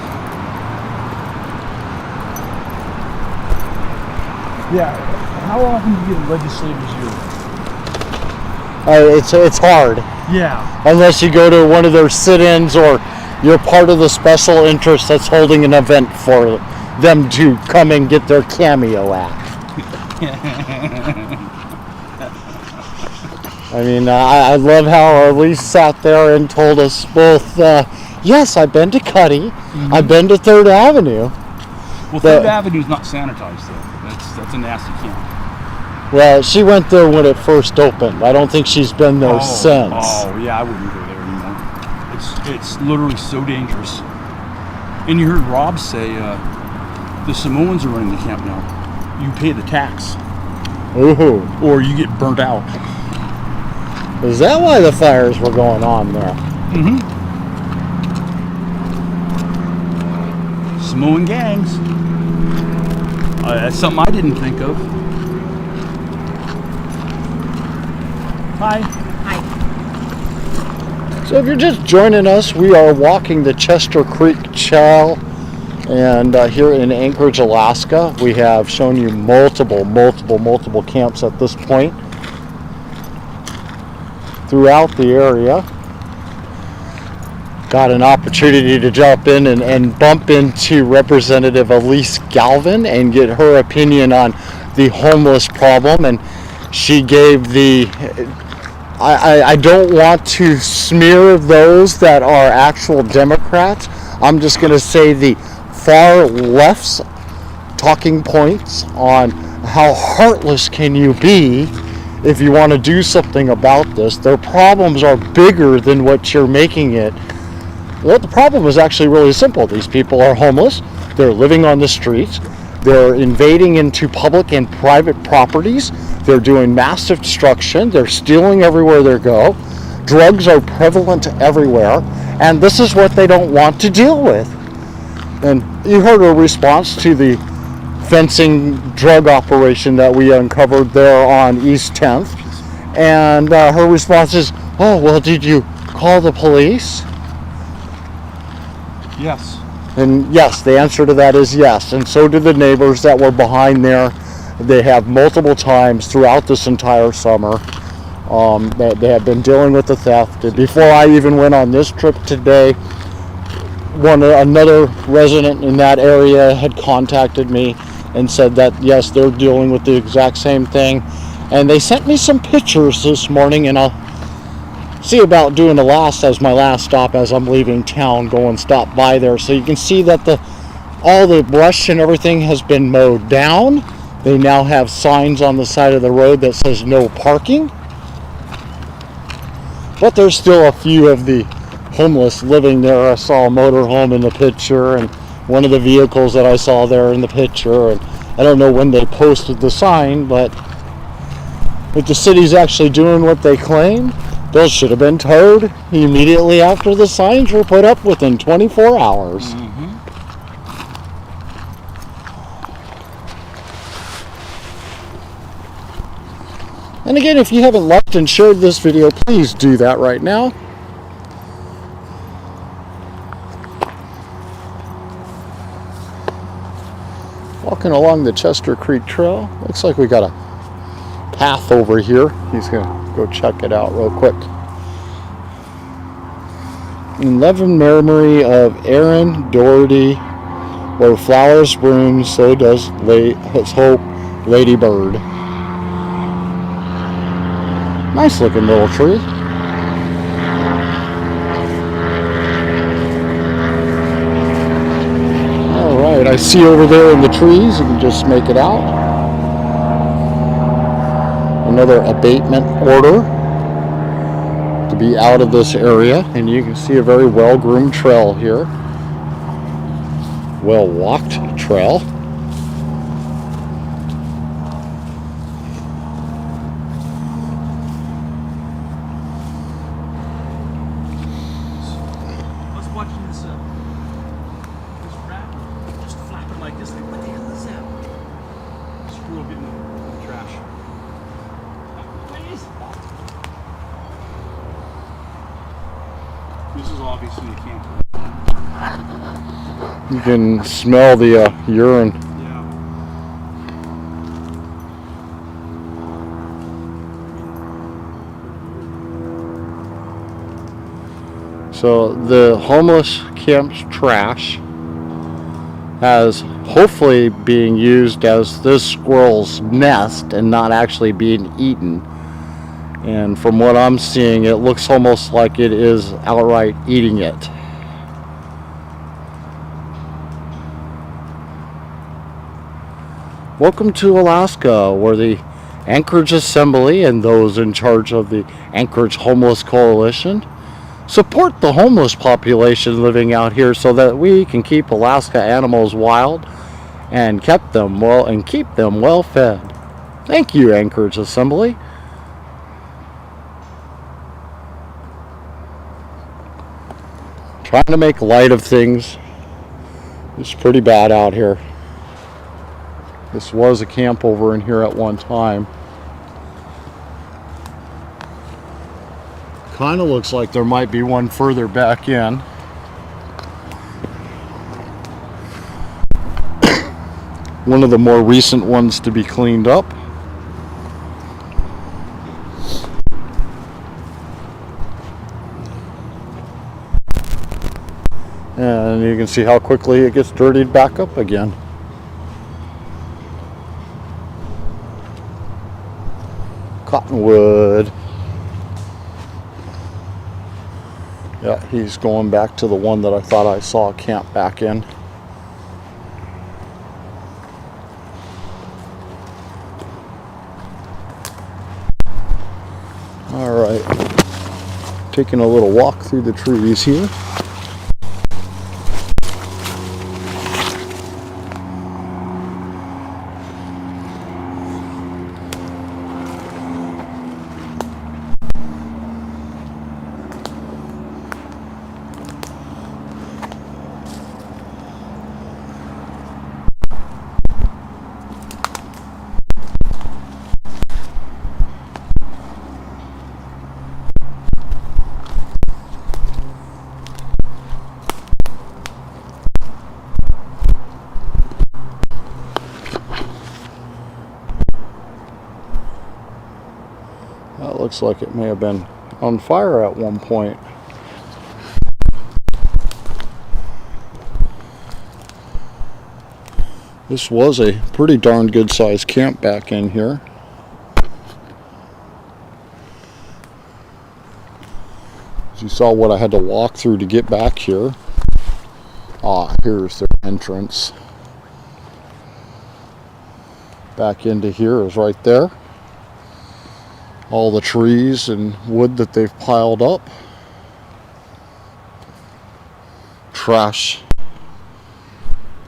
Yeah. How often do you get a legislator's year? It's hard. Yeah. Unless you go to one of their sit-ins or you're part of the special interest that's holding an event for them to come and get their cameo at. I mean, I love how Elise sat there and told us both, yes, I've been to Cuddy, I've been to 3rd Avenue. Well, 3rd Avenue's not sanitized, though. That's a nasty camp. Well, she went there when it first opened. I don't think she's been there since. Oh, yeah, I wouldn't go there anymore. It's literally so dangerous. And you heard Rob say the Samoans are running the camp now. You pay the tax. Ooh. Or you get burnt out. Is that why the fires were going on there? Mm-hmm. Samoan gangs. That's something I didn't think of. Hi. So if you're just joining us, we are walking the Chester Creek Trail, and here in Anchorage, Alaska. We have shown you multiple camps at this point throughout the area. Got an opportunity to jump in and bump into Representative Elise Galvin and get her opinion on the homeless problem, and she gave the I don't want to smear those that are actual Democrats. I'm just going to say the far left's talking points on how heartless can you be if you want to do something about this. Their problems are bigger than what you're making it. Well, the problem is actually really simple. These people are homeless. They're living on the streets. They're invading into public and private properties. They're doing massive destruction. They're stealing everywhere they go. Drugs are prevalent everywhere. And this is what they don't want to deal with. And you heard her response to the fencing drug operation that we uncovered there on East 10th. And her response is, oh, well, did you call the police? Yes. And yes, the answer to that is yes. And so did the neighbors that were behind there. They have multiple times throughout this entire summer. They have been dealing with the theft. Before I even went on this trip today, another resident in that area had contacted me and said that yes, they're dealing with the exact same thing. And they sent me some pictures this morning, and I'll see about doing my last stop as I'm leaving town, go and stop by there, so you can see that all the brush and everything has been mowed down. They now have signs on the side of the road that says no parking, but there's still a few of the homeless living there. I saw a motorhome in the picture and one of the vehicles that I saw there in the picture, and I don't know when they posted the sign, but if the city's actually doing what they claim, those should have been towed immediately after the signs were put up within 24 hours. Mm-hmm. And again, if you haven't liked and shared this video, please do that right now. Walking along the Chester Creek Trail. Looks like we got a path over here. He's going to go check it out real quick. In loving memory of Aaron Doherty, where flowers bloom, so does his hope, Lady Bird. Nice looking little tree. I see over there in the trees, you can just make it out. Another abatement order to be out of this area, and you can see a very well-groomed trail here. Well-walked trail. I was watching this rat just flapping like this. Like, what the hell is that? Squirrel getting in the trash. What is that? This is obviously a camper. You can smell the urine. Yeah. So the homeless camp's trash has hopefully being used as this squirrel's nest and not actually being eaten. And from what I'm seeing, it looks almost like it is outright eating it. Welcome to Alaska, where the Anchorage Assembly and those in charge of the Anchorage Homeless Coalition support the homeless population living out here so that we can keep Alaska animals wild and keep them well fed. Thank you, Anchorage Assembly. Trying to make light of things. It's pretty bad out here. This was a camp over in here at one time. Kind of looks like there might be one further back in. One of the more recent ones to be cleaned up. And you can see how quickly it gets dirtied back up again. Cottonwood. Yeah, he's going back to the one that I thought I saw camp back in. All right, taking a little walk through the trees here. That looks like it may have been on fire at one point. This was a pretty darn good sized camp back in here. As you saw what I had to walk through to get back here. Ah, here's their entrance. Back into here is right there. All the trees and wood that they've piled up. Trash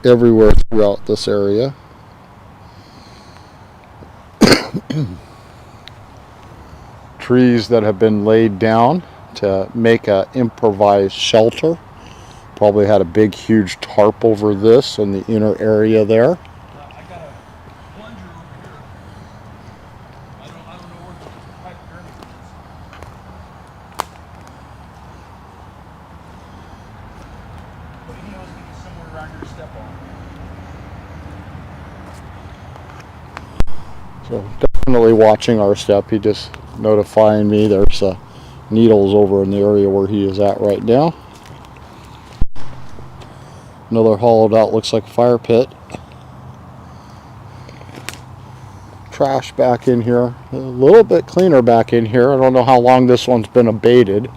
everywhere throughout this area. Trees that have been laid down to make an improvised shelter. Probably had a big huge tarp over this in the inner area there. So definitely watching our step. He just notifying me there's needles over in the area where he is at right now. Another hollowed out, looks like a fire pit. Trash back in here. A little bit cleaner back in here. I don't know how long this one's been abated.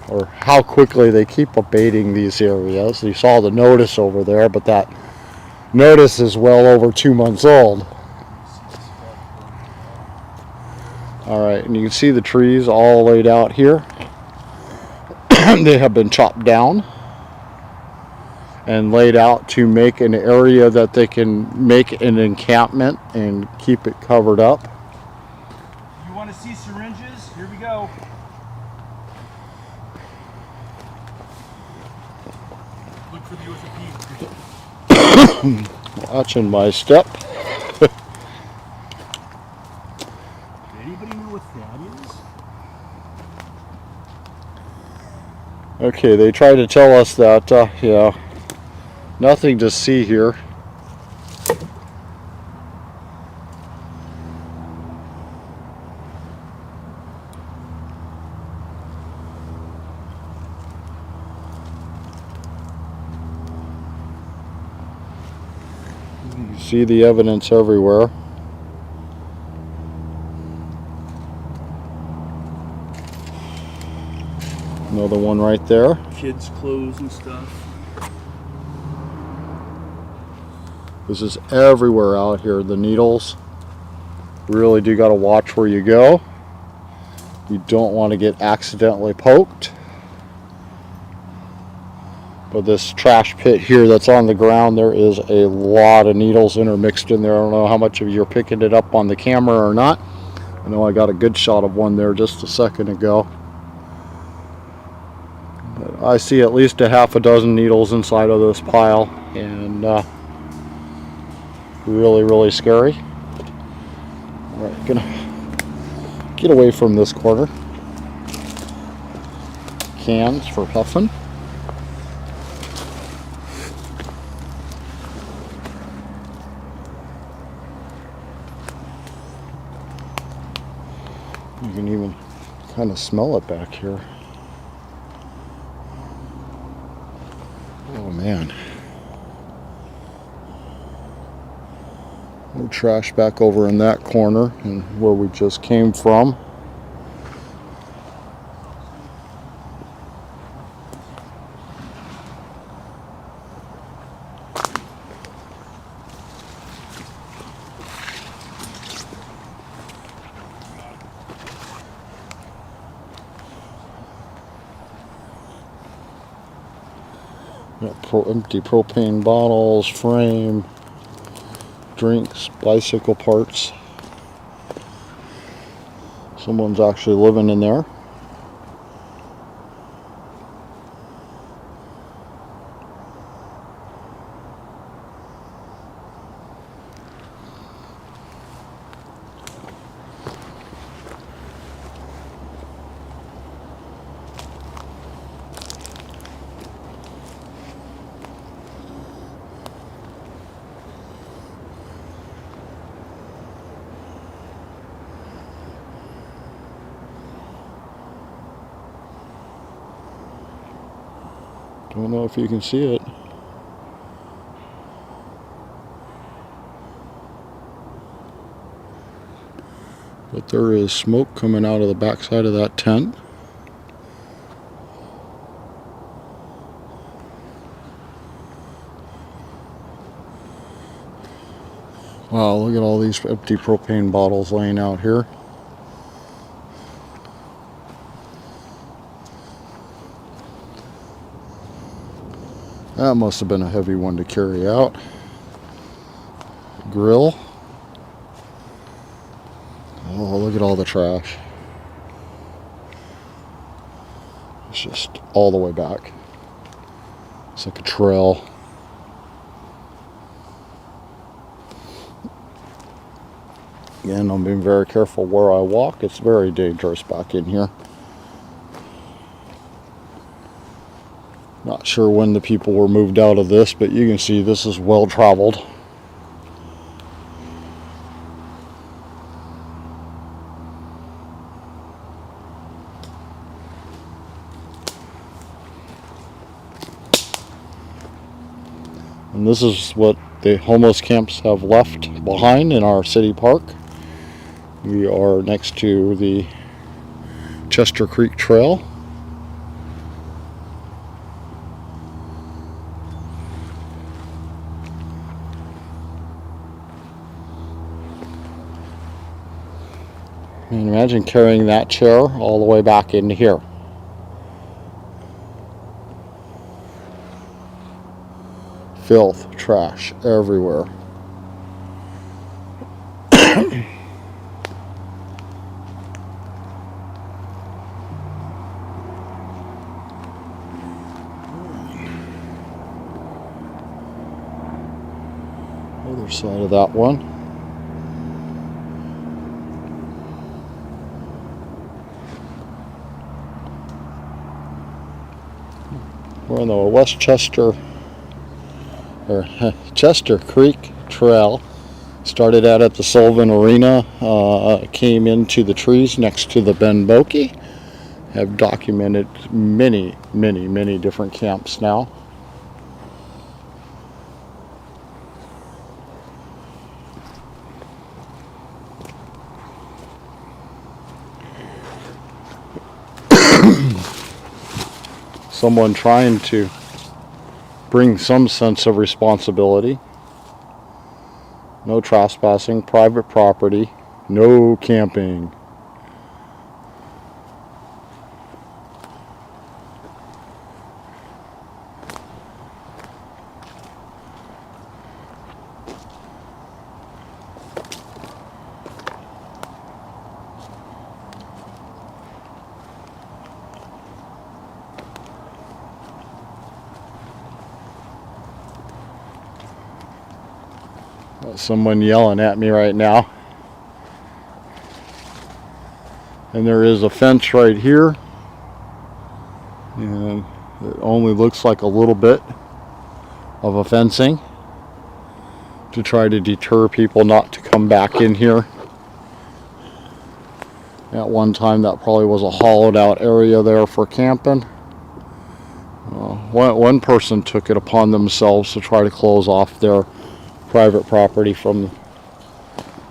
or how quickly they keep abating these areas. You saw the notice over there, but that notice is well over 2 months old. Alright, and you can see the trees all laid out here. They have been chopped down and laid out to make an area that they can make an encampment and keep it covered up. You want to see syringes? Here we go. Look for the orthopedic. Watching my step. Anybody know what that is? Okay, they try to tell us that, yeah, nothing to see here. You see the evidence everywhere. Another one right there. Kids' clothes and stuff. This is everywhere out here. The needles. You really do got to watch where you go. You don't want to get accidentally poked. But this trash pit here that's on the ground, there is a lot of needles intermixed in there. I don't know how much of you are picking it up on the camera or not. I know I got a good shot of one there just a second ago. But I see at least a half a dozen needles inside of this pile, and really scary. Alright, gonna get away from this corner. Cans for puffing. You can even kind of smell it back here. Oh man. More trash back over in that corner and where we just came from. Empty propane bottles, frame, drinks, bicycle parts. Someone's actually living in there. Don't know if you can see it. But there is smoke coming out of the backside of that tent. Wow, look at all these empty propane bottles laying out here. That must have been a heavy one to carry out. Grill. Oh, look at all the trash. It's just all the way back. It's like a trail. Again, I'm being very careful where I walk. It's very dangerous back in here. Not sure when the people were moved out of this, but you can see this is well traveled. And this is what the homeless camps have left behind in our city park. We are next to the Chester Creek Trail. I mean, imagine carrying that chair all the way back into here. Filth, trash everywhere. Other side of that one. We're on the Westchester or Chester Creek Trail. Started out at the Sullivan Arena, came into the trees next to the Ben Bokeh. Have documented many different camps now. Someone trying to bring some sense of responsibility. No trespassing, private property, no camping. Someone yelling at me right now. And there is a fence right here. And it only looks like a little bit of a fencing to try to deter people not to come back in here. At one time that probably was a hollowed out area there for camping. One person took it upon themselves to try to close off their private property from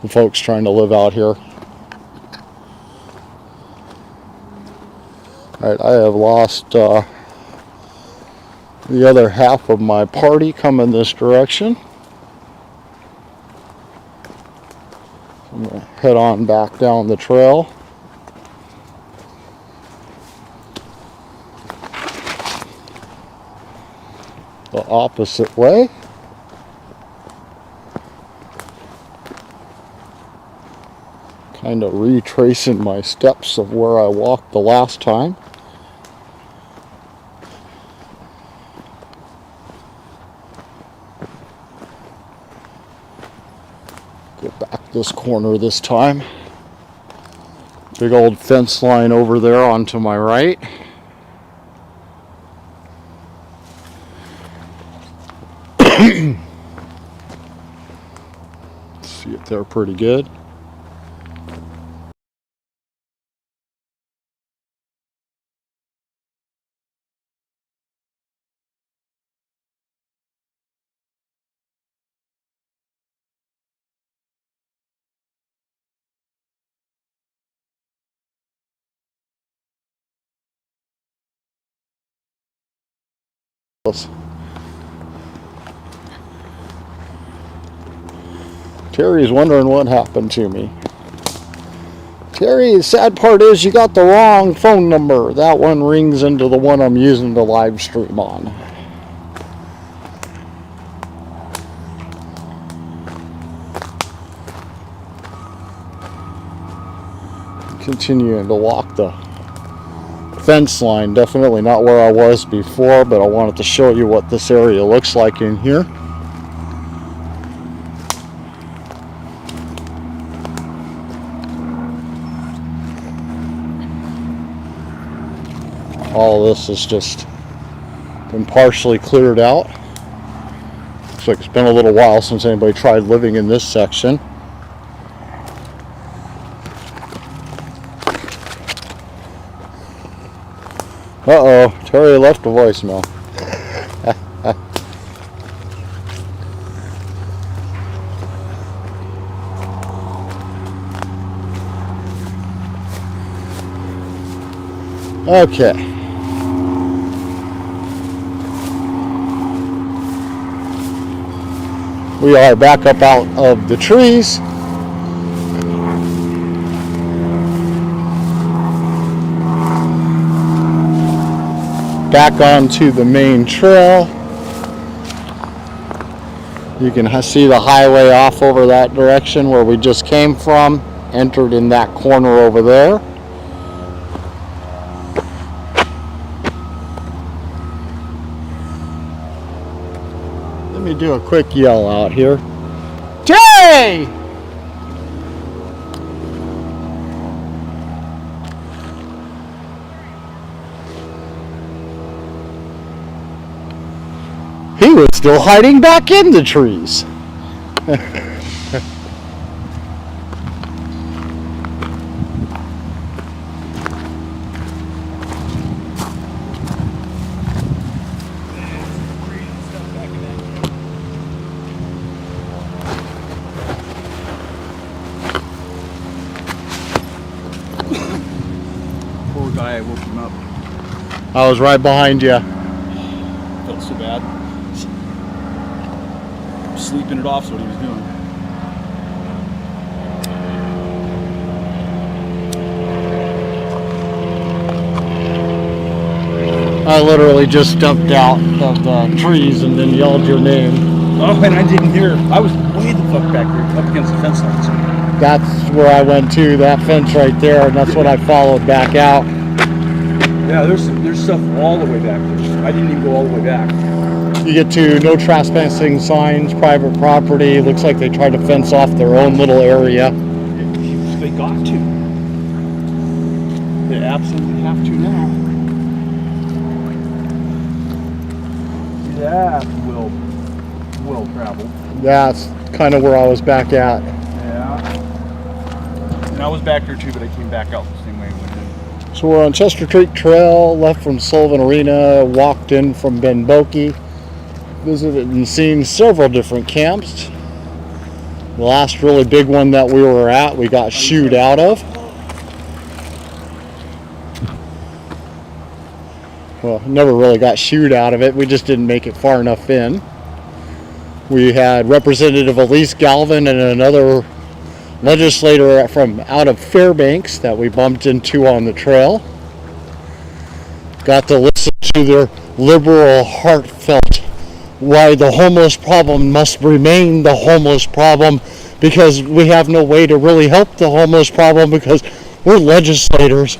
the folks trying to live out here. Alright, I have lost the other half of my party coming this direction. I'm going to head on back down the trail. The opposite way. Kind of retracing my steps of where I walked the last time. Go back this corner this time. Big old fence line over there onto my right. See it there pretty good. Terry's wondering what happened to me. Terry, the sad part is you got the wrong phone number. That one rings into the one I'm using to live stream on. Continuing to walk the fence line. Definitely not where I was before, but I wanted to show you what this area looks like in here. All of this has just been partially cleared out. Looks like it's been a little while since anybody tried living in this section. Uh-oh, Terry left a voicemail. Okay. We are back up out of the trees. back onto the main trail. You can see the highway off over that direction where we just came from, entered in that corner over there. Let me do a quick yell out here. Jay! He was still hiding back in the trees. Poor guy, I woke him up. I was right behind you. Felt so bad. Sleeping it off's what he was doing. I literally just jumped out of the trees and then yelled your name. Oh, and I didn't hear. I was way the fuck back there, up against the fence lines. That's where I went to, that fence right there, and that's what I followed back out. Yeah, there's stuff all the way back there. I didn't even go all the way back. You get to no trespassing signs, private property. Looks like they tried to fence off their own little area. They got to. They absolutely have to now. That will travel. That's kind of where I was back at. Yeah. And I was back there too, but I came back out the same way I went in. So we're on Chester Creek Trail, left from Sullivan Arena, walked in from Ben Boki, visited and seen several different camps. The last really big one that we were at, we got shooed out of. Well, never really got shooed out of it. We just didn't make it far enough in. We had Representative Elise Galvin and another legislator from out of Fairbanks that we bumped into on the trail. Got to listen to their liberal, heartfelt why the homeless problem must remain the homeless problem, because we have no way to really help the homeless problem because we're legislators,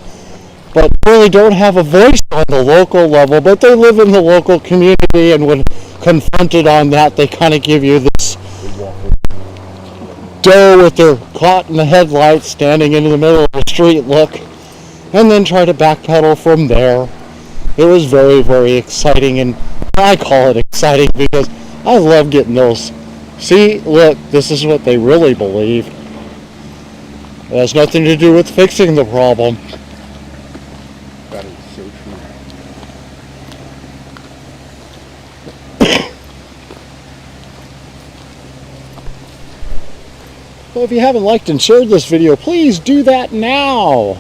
but really don't have a voice on the local level, but they live in the local community, and when confronted on that, they kind of give you this doe with their caught in the headlights standing in the middle of the street look, and then try to backpedal from there. It was very, very exciting, and I call it exciting because I love getting those. See, look, this is what they really believe. It has nothing to do with fixing the problem. That is so true. Well, if you haven't liked and shared this video, please do that now.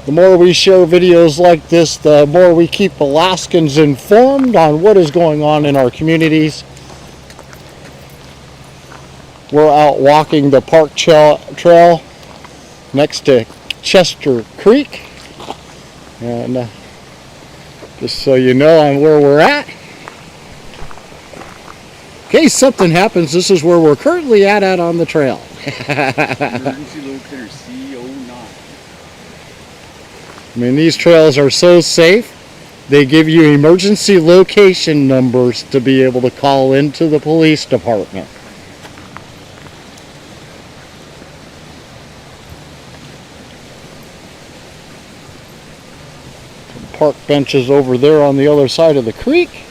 The more we share videos like this, the more we keep Alaskans informed on what is going on in our communities. We're out walking the park trail next to Chester Creek. And just so you know on where we're at. In case something happens, this is where we're currently at on the trail. Emergency locator C09. I mean, these trails are so safe. They give you emergency location numbers to be able to call into the police department. Some park benches over there on the other side of the creek.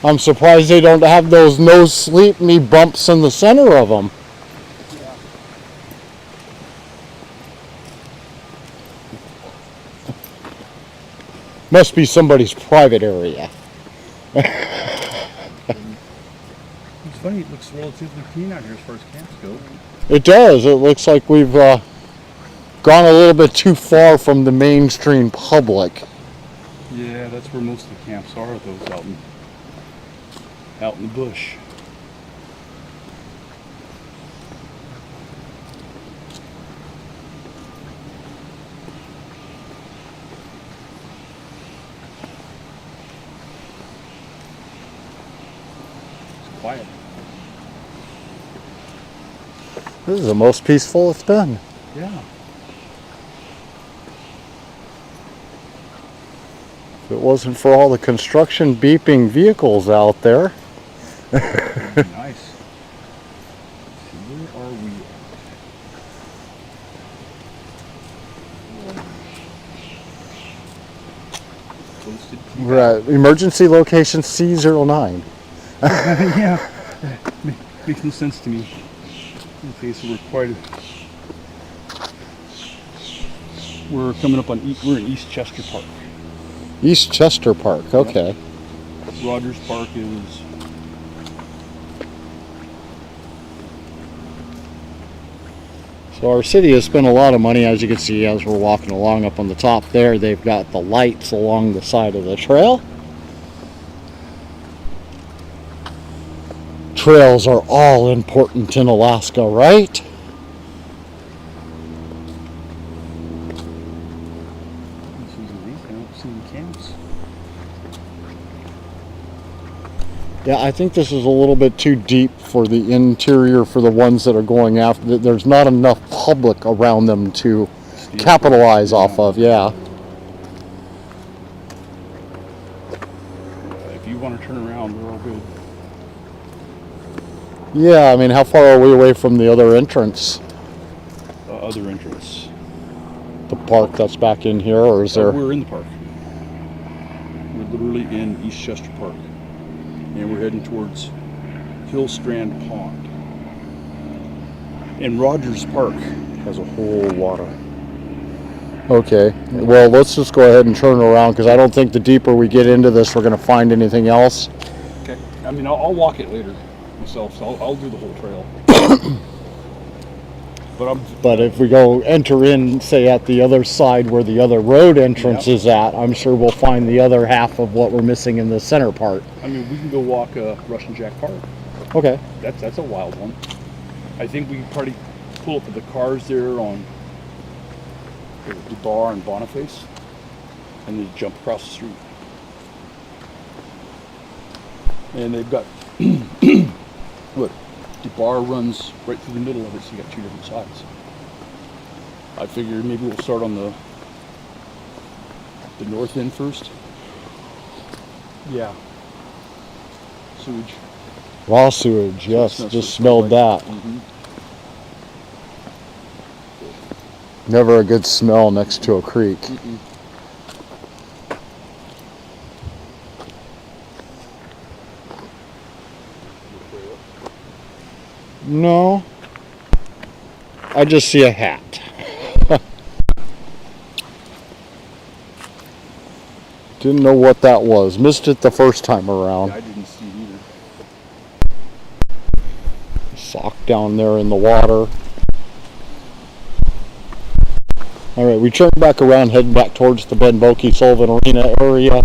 I'm surprised they don't have those no sleep me bumps in the center of them. Must be somebody's private area. It's funny, it looks relatively clean out here as far as camps go. It does. It looks like we've gone a little bit too far from the mainstream public. Yeah, that's where most of the camps are, those out in the bush. quiet. This is the most peaceful it's been. Yeah. If it wasn't for all the construction beeping vehicles out there. Nice. Where are we? Posted. We're at emergency location C09. Yeah. Makes no sense to me. Okay, so we're coming up on, we're in East Chester Park. East Chester Park, okay. Rogers Park is, So our city has spent a lot of money, as you can see as we're walking along up on the top there. They've got the lights along the side of the trail. Trails are all important in Alaska, right? Yeah, I think this is a little bit too deep for the interior for the ones that are going after. There's not enough public around them to capitalize off of, yeah. If you want to turn around, we're all good. Yeah, I mean, how far are we away from the other entrance? Other entrance. The park that's back in here, or is there? We're in the park. We're literally in East Chester Park. And we're heading towards Hillstrand Pond. And Rogers Park has a whole lot of... Okay, well, let's just go ahead and turn around, because I don't think the deeper we get into this, we're going to find anything else. Okay. I mean, I'll walk it later myself, so I'll do the whole trail. But if we go enter in, say, at the other side where the other road entrance is at, I'm sure we'll find the other half of what we're missing in the center part. I mean, we can go walk Russian Jack Park. Okay. That's a wild one. I think we can probably pull up to the cars there on the bar and Boniface, and then jump across the street. And they've got look, the bar runs right through the middle of it, so you got two different sides. I figured maybe we'll start on the north end first. Yeah. Sewage. Raw sewage, yes, just smelled that. Mm-hmm. Never a good smell next to a creek. Mm-mm. No, I just see a hat. Didn't know what that was. Missed it the first time around. Yeah, I didn't see it either. Sock down there in the water. Alright, we turn back around, heading back towards the Ben Boki Sullivan Arena area.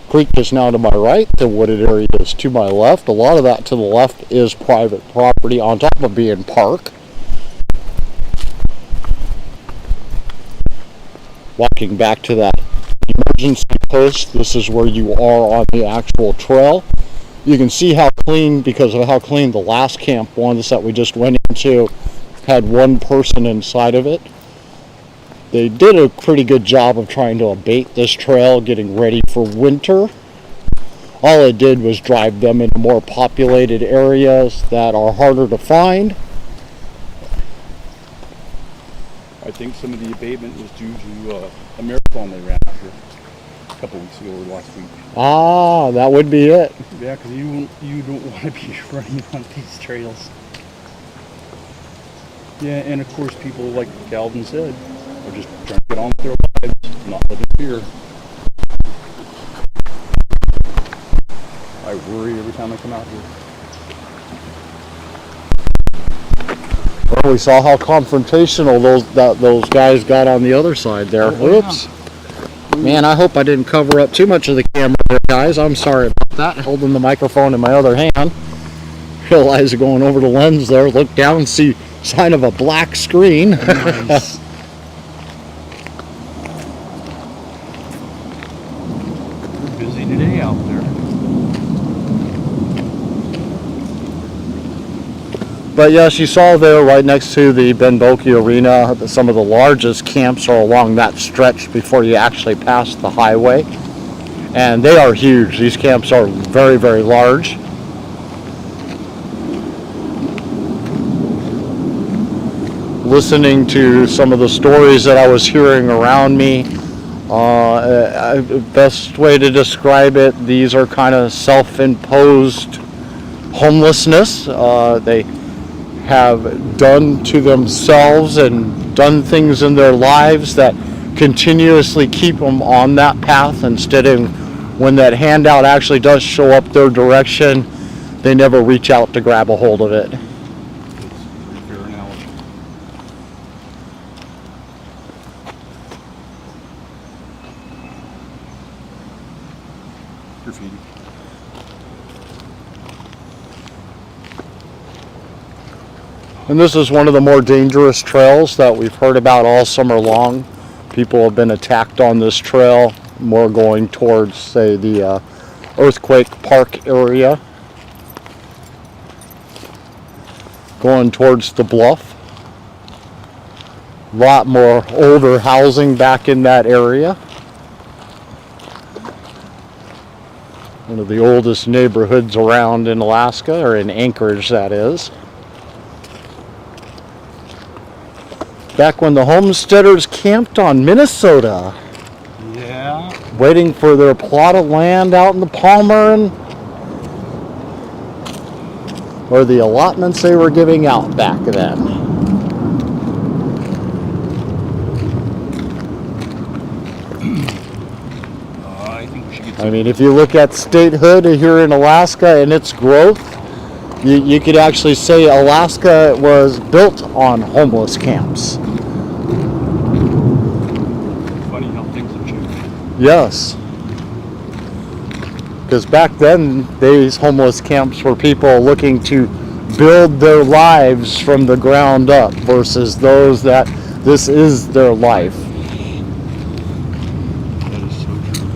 Creek is now to my right, the wooded area is to my left. A lot of that to the left is private property on top of being park. Walking back to that emergency post, this is where you are on the actual trail. You can see how clean, because of how clean the last camp was that we just went into, had one person inside of it. They did a pretty good job of trying to abate this trail, getting ready for winter. All it did was drive them into more populated areas that are harder to find. I think some of the abatement was due to a marathon they ran out here a couple weeks ago or last week. Ah, that would be it. Yeah, because you don't want to be running on these trails. Yeah, and of course people, like Calvin said, are just trying to get on with their lives, not living in fear. I worry every time I come out here. Well, we saw how confrontational those guys got on the other side there. Oh, Oops. Man, I hope I didn't cover up too much of the camera there, guys. I'm sorry about that. Holding the microphone in my other hand. Realize going over the lens there, look down and see sign of a black screen. Nice. We're busy today out there. But yes, you saw there right next to the Ben Boeke Arena, some of the largest camps are along that stretch before you actually pass the highway. And they are huge. These camps are very, very large. Listening to some of the stories that I was hearing around me, best way to describe it, these are kind of self-imposed homelessness. They have done to themselves and done things in their lives that continuously keep them on that path. Instead of when that handout actually does show up their direction, they never reach out to grab a hold of it. Fair analogy. Graffiti. And this is one of the more dangerous trails that we've heard about all summer long. People have been attacked on this trail, more going towards, say, the Earthquake Park area. Going towards the bluff. A lot more older housing back in that area. One of the oldest neighborhoods around in Alaska, or in Anchorage that is. Back when the homesteaders camped on Minnesota. Yeah. Waiting for their plot of land out in the Palmer, and or the allotments they were giving out back then. I think we should get I mean, if you look at statehood here in Alaska and its growth, you could actually say Alaska was built on homeless camps. funny how things have changed. Yes. Because back then, these homeless camps were people looking to build their lives from the ground up versus those that this is their life. That is so true.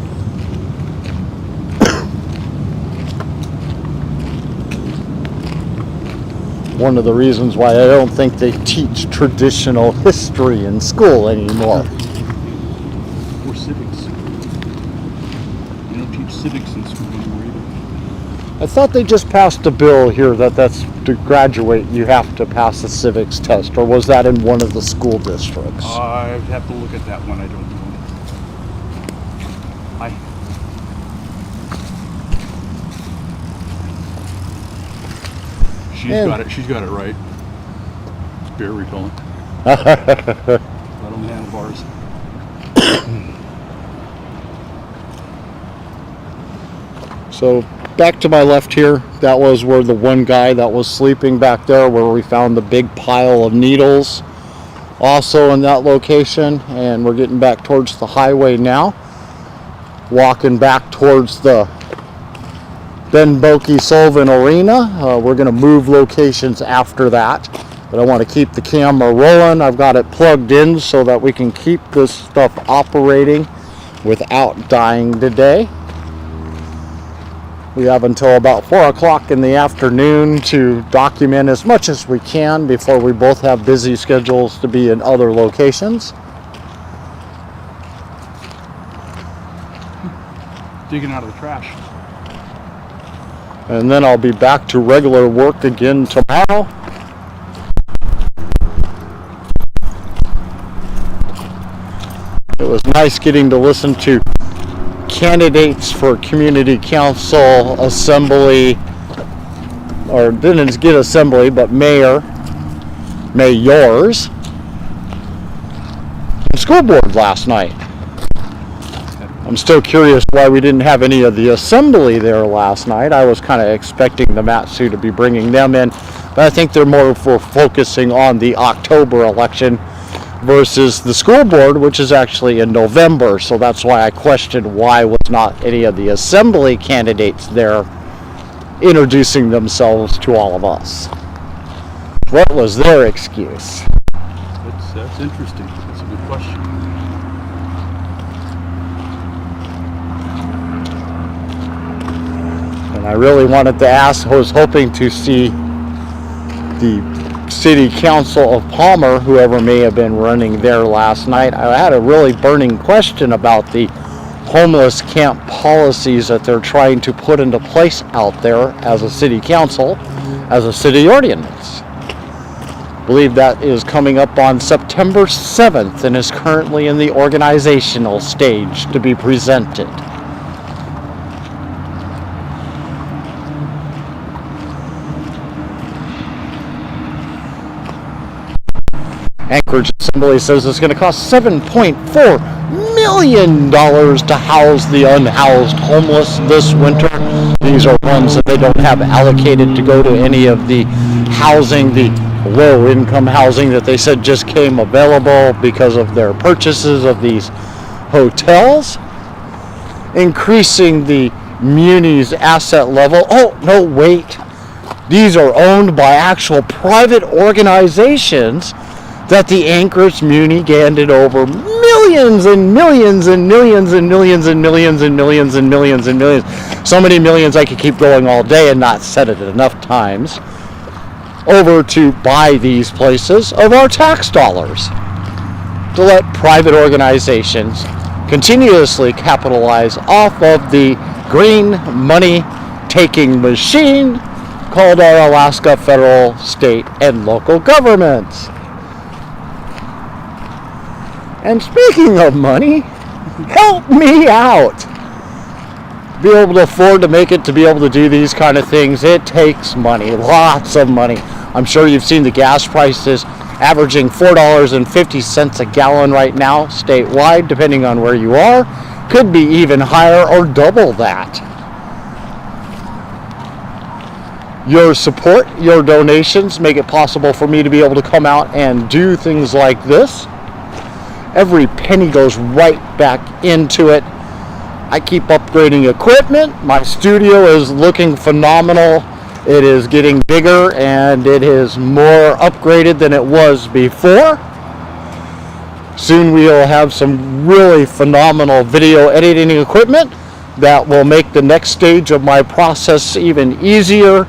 One of the reasons why I don't think they teach traditional history in school anymore. Or civics. You don't teach civics in school anymore either. I thought they just passed a bill here that's to graduate you have to pass a civics test, or was that in one of the school districts? I'd have to look at that one. I don't know. She's got it right. It's bear repellent. Right on the handlebars. So back to my left here, that was where the one guy that was sleeping back there, where we found the big pile of needles also in that location. And we're getting back towards the highway now, walking back towards the Ben Boeke Sullivan Arena. We're going to move locations after that, but I want to keep the camera rolling. I've got it plugged in so that we can keep this stuff operating without dying today. We have until about 4 o'clock in the afternoon to document as much as we can before we both have busy schedules to be in other locations. Digging out of the trash. And then I'll be back to regular work again tomorrow. It was nice getting to listen to candidates for community council, assembly, or didn't get assembly, but mayors, and school board last night. I'm still curious why we didn't have any of the assembly there last night. I was kind of expecting the Matsu to be bringing them in, but I think they're more for focusing on the October election versus the school board, which is actually in November. So that's why I questioned why was not any of the assembly candidates there introducing themselves to all of us. What was their excuse? That's interesting. That's a good question. And I really wanted to ask, I was hoping to see the city council of Palmer, whoever may have been running there last night. I had a really burning question about the homeless camp policies that they're trying to put into place out there as a city council, as a city ordinance. I believe that is coming up on September 7th and is currently in the organizational stage to be presented. Anchorage Assembly says it's going to cost $7.4 million to house the unhoused homeless this winter. These are ones that they don't have allocated to go to any of the housing, the low-income housing that they said just came available because of their purchases of these hotels. Increasing the Muni's asset level. Oh, no, wait. These are owned by actual private organizations that the Anchorage Muni handed over millions and millions and millions and millions and millions and millions and millions and millions. So many millions I could keep going all day and not said it enough times. Over to buy these places of our tax dollars. To let private organizations continuously capitalize off of the green money taking machine called our Alaska federal, state, and local governments. And speaking of money, help me out. Be able to afford to make it to be able to do these kind of things, it takes money, lots of money. I'm sure you've seen the gas prices averaging $4.50 a gallon right now statewide, depending on where you are. Could be even higher or double that. Your support, your donations make it possible for me to be able to come out and do things like this. Every penny goes right back into it. I keep upgrading equipment. My studio is looking phenomenal. It is getting bigger and it is more upgraded than it was before. Soon we'll have some really phenomenal video editing equipment that will make the next stage of my process even easier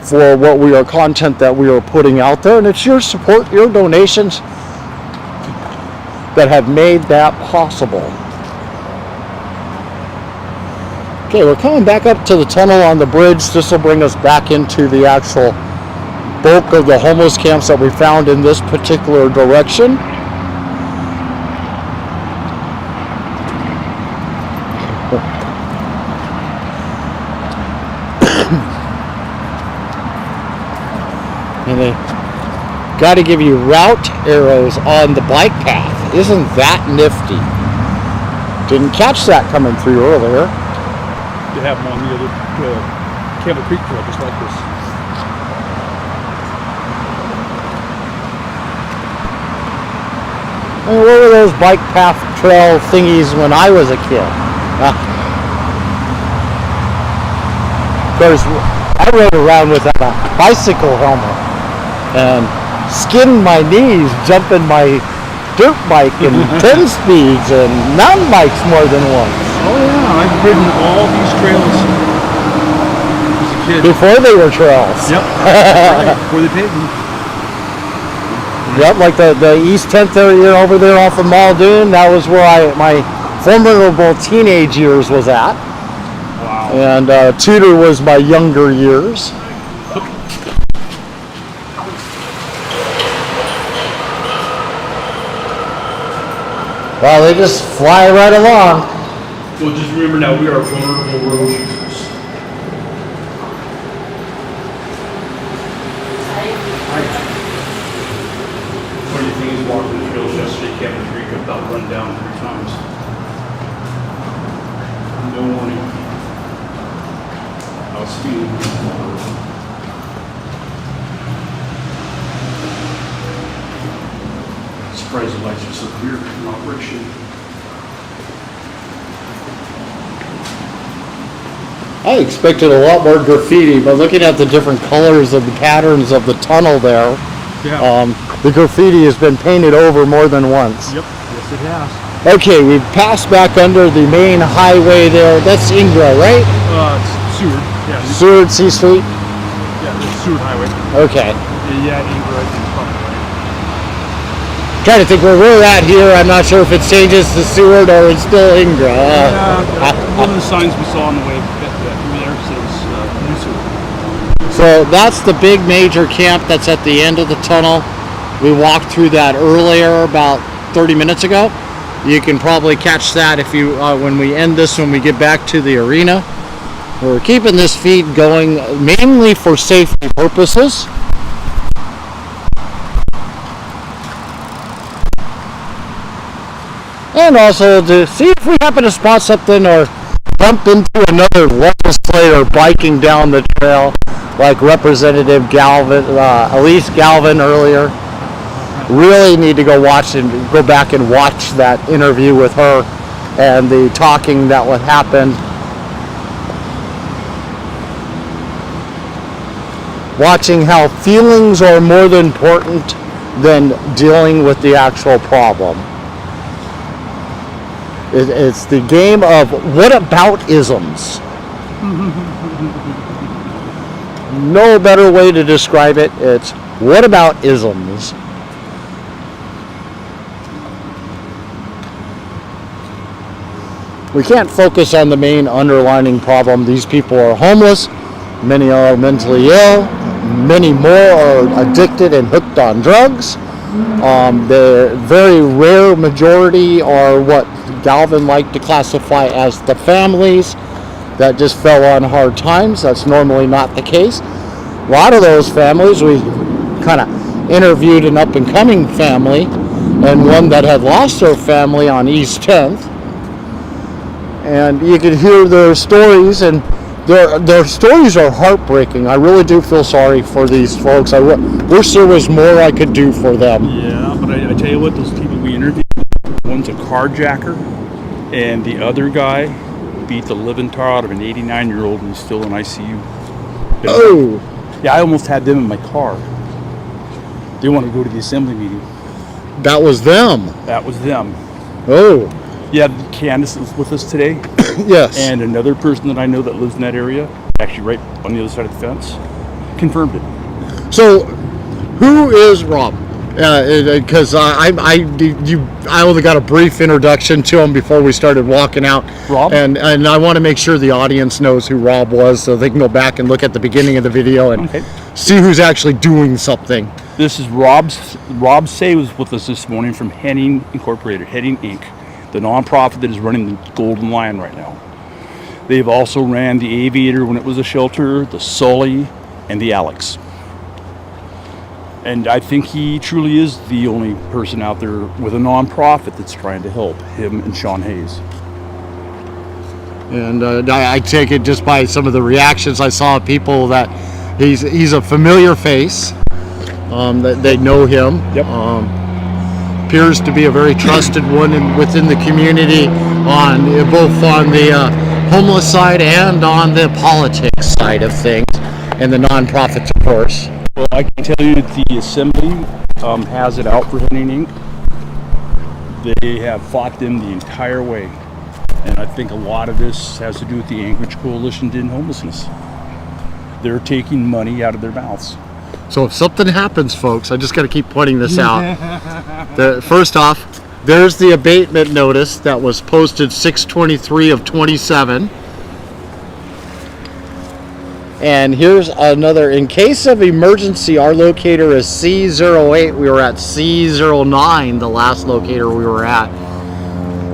for what we are content that we are putting out there. And it's your support, your donations that have made that possible. Okay, we're coming back up to the tunnel on the bridge. This will bring us back into the actual bulk of the homeless camps that we found in this particular direction. And they got to give you route arrows on the bike path. Isn't that nifty? Didn't catch that coming through earlier. To have them on the other Campbell Creek Trail, just like this. I mean, what were those bike path trail thingies when I was a kid? Of course, I rode around with a bicycle helmet and skinned my knees jumping my dirt bike and 10 speeds and mountain bikes more than once. Oh yeah, I've ridden all these trails as a kid. Before they were trails. Yep. Right. Before they paved them. Yep, like the East 10th area over there off of Muldoon, that was where my formidable teenage years was at. Wow. And Tudor was my younger years. Well, they just fly right along. Well, just remember now, we are vulnerable road users. Funny thing is, walking the trails yesterday, Campbell Creek, I about run down 3 times. No warning. I was speeding. Surprised the lights are so clear in operation. I expected a lot more graffiti, but looking at the different colors of the patterns of the tunnel there, the graffiti has been painted over more than once. Yep, yes it has. Okay, we've passed back under the main highway there. That's Ingra, right? It's Seward. Yeah. Seward C Street? Yeah, it's Seward Highway. Okay. Yeah, Anchorage is probably right. Trying to think where we're at here. I'm not sure if it changes to Seward or it's still Ingra. One of the signs we saw on the way through there says New Seward. So that's the big major camp that's at the end of the tunnel. We walked through that earlier, about 30 minutes ago. You can probably catch that if you when we end this, when we get back to the arena. We're keeping this feed going mainly for safety purposes. And also to see if we happen to spot something or bump into another legislator biking down the trail, like Representative Galvin, Elise Galvin earlier. Really need to go back and watch that interview with her and the talking that would happen. Watching how feelings are more than important than dealing with the actual problem. It's the game of what about isms. No better way to describe it. It's what about isms. We can't focus on the main underlying problem. These people are homeless. Many are mentally ill. Many more are addicted and hooked on drugs. The very rare majority are what Galvin liked to classify as the families that just fell on hard times. That's normally not the case. A lot of those families, we kind of interviewed an up-and-coming family and one that had lost their family on East 10th. And you could hear their stories, and their stories are heartbreaking. I really do feel sorry for these folks. I wish there was more I could do for them. Yeah, but I tell you what, those people we interviewed, one's a carjacker, and the other guy beat the living tar out of an 89-year-old who's still in ICU. Oh! Yeah, I almost had them in my car. They want to go to the assembly meeting. That was them. That was them. Oh. Yeah, Candace is with us today. Yes. And another person that I know that lives in that area, actually right on the other side of the fence, confirmed it. So, who is Rob? Because I only got a brief introduction to him before we started walking out. Rob? And I want to make sure the audience knows who Rob was, so they can go back and look at the beginning of the video and see who's actually doing something. This is Rob Say was with us this morning from Henning Incorporated, Henning Inc., the nonprofit that is running the Golden Lion right now. They've also ran the Aviator when it was a shelter, the Sully, and the Alex. And I think he truly is the only person out there with a nonprofit that's trying to help him and Sean Hayes. And I take it just by some of the reactions I saw of people that he's a familiar face, that they know him. Yep. Appears to be a very trusted one within the community, both on the homeless side and on the politics side of things, and the nonprofits, of course. Well, I can tell you that the Assembly has it out for Henning Inc. They have fought them the entire way. And I think a lot of this has to do with the Anchorage Coalition to End Homelessness. They're taking money out of their mouths. So if something happens, folks, I just got to keep pointing this out. First off, there's the abatement notice that was posted 6/23 of 27. And here's another. In case of emergency, our locator is C08. We were at C09, the last locator we were at.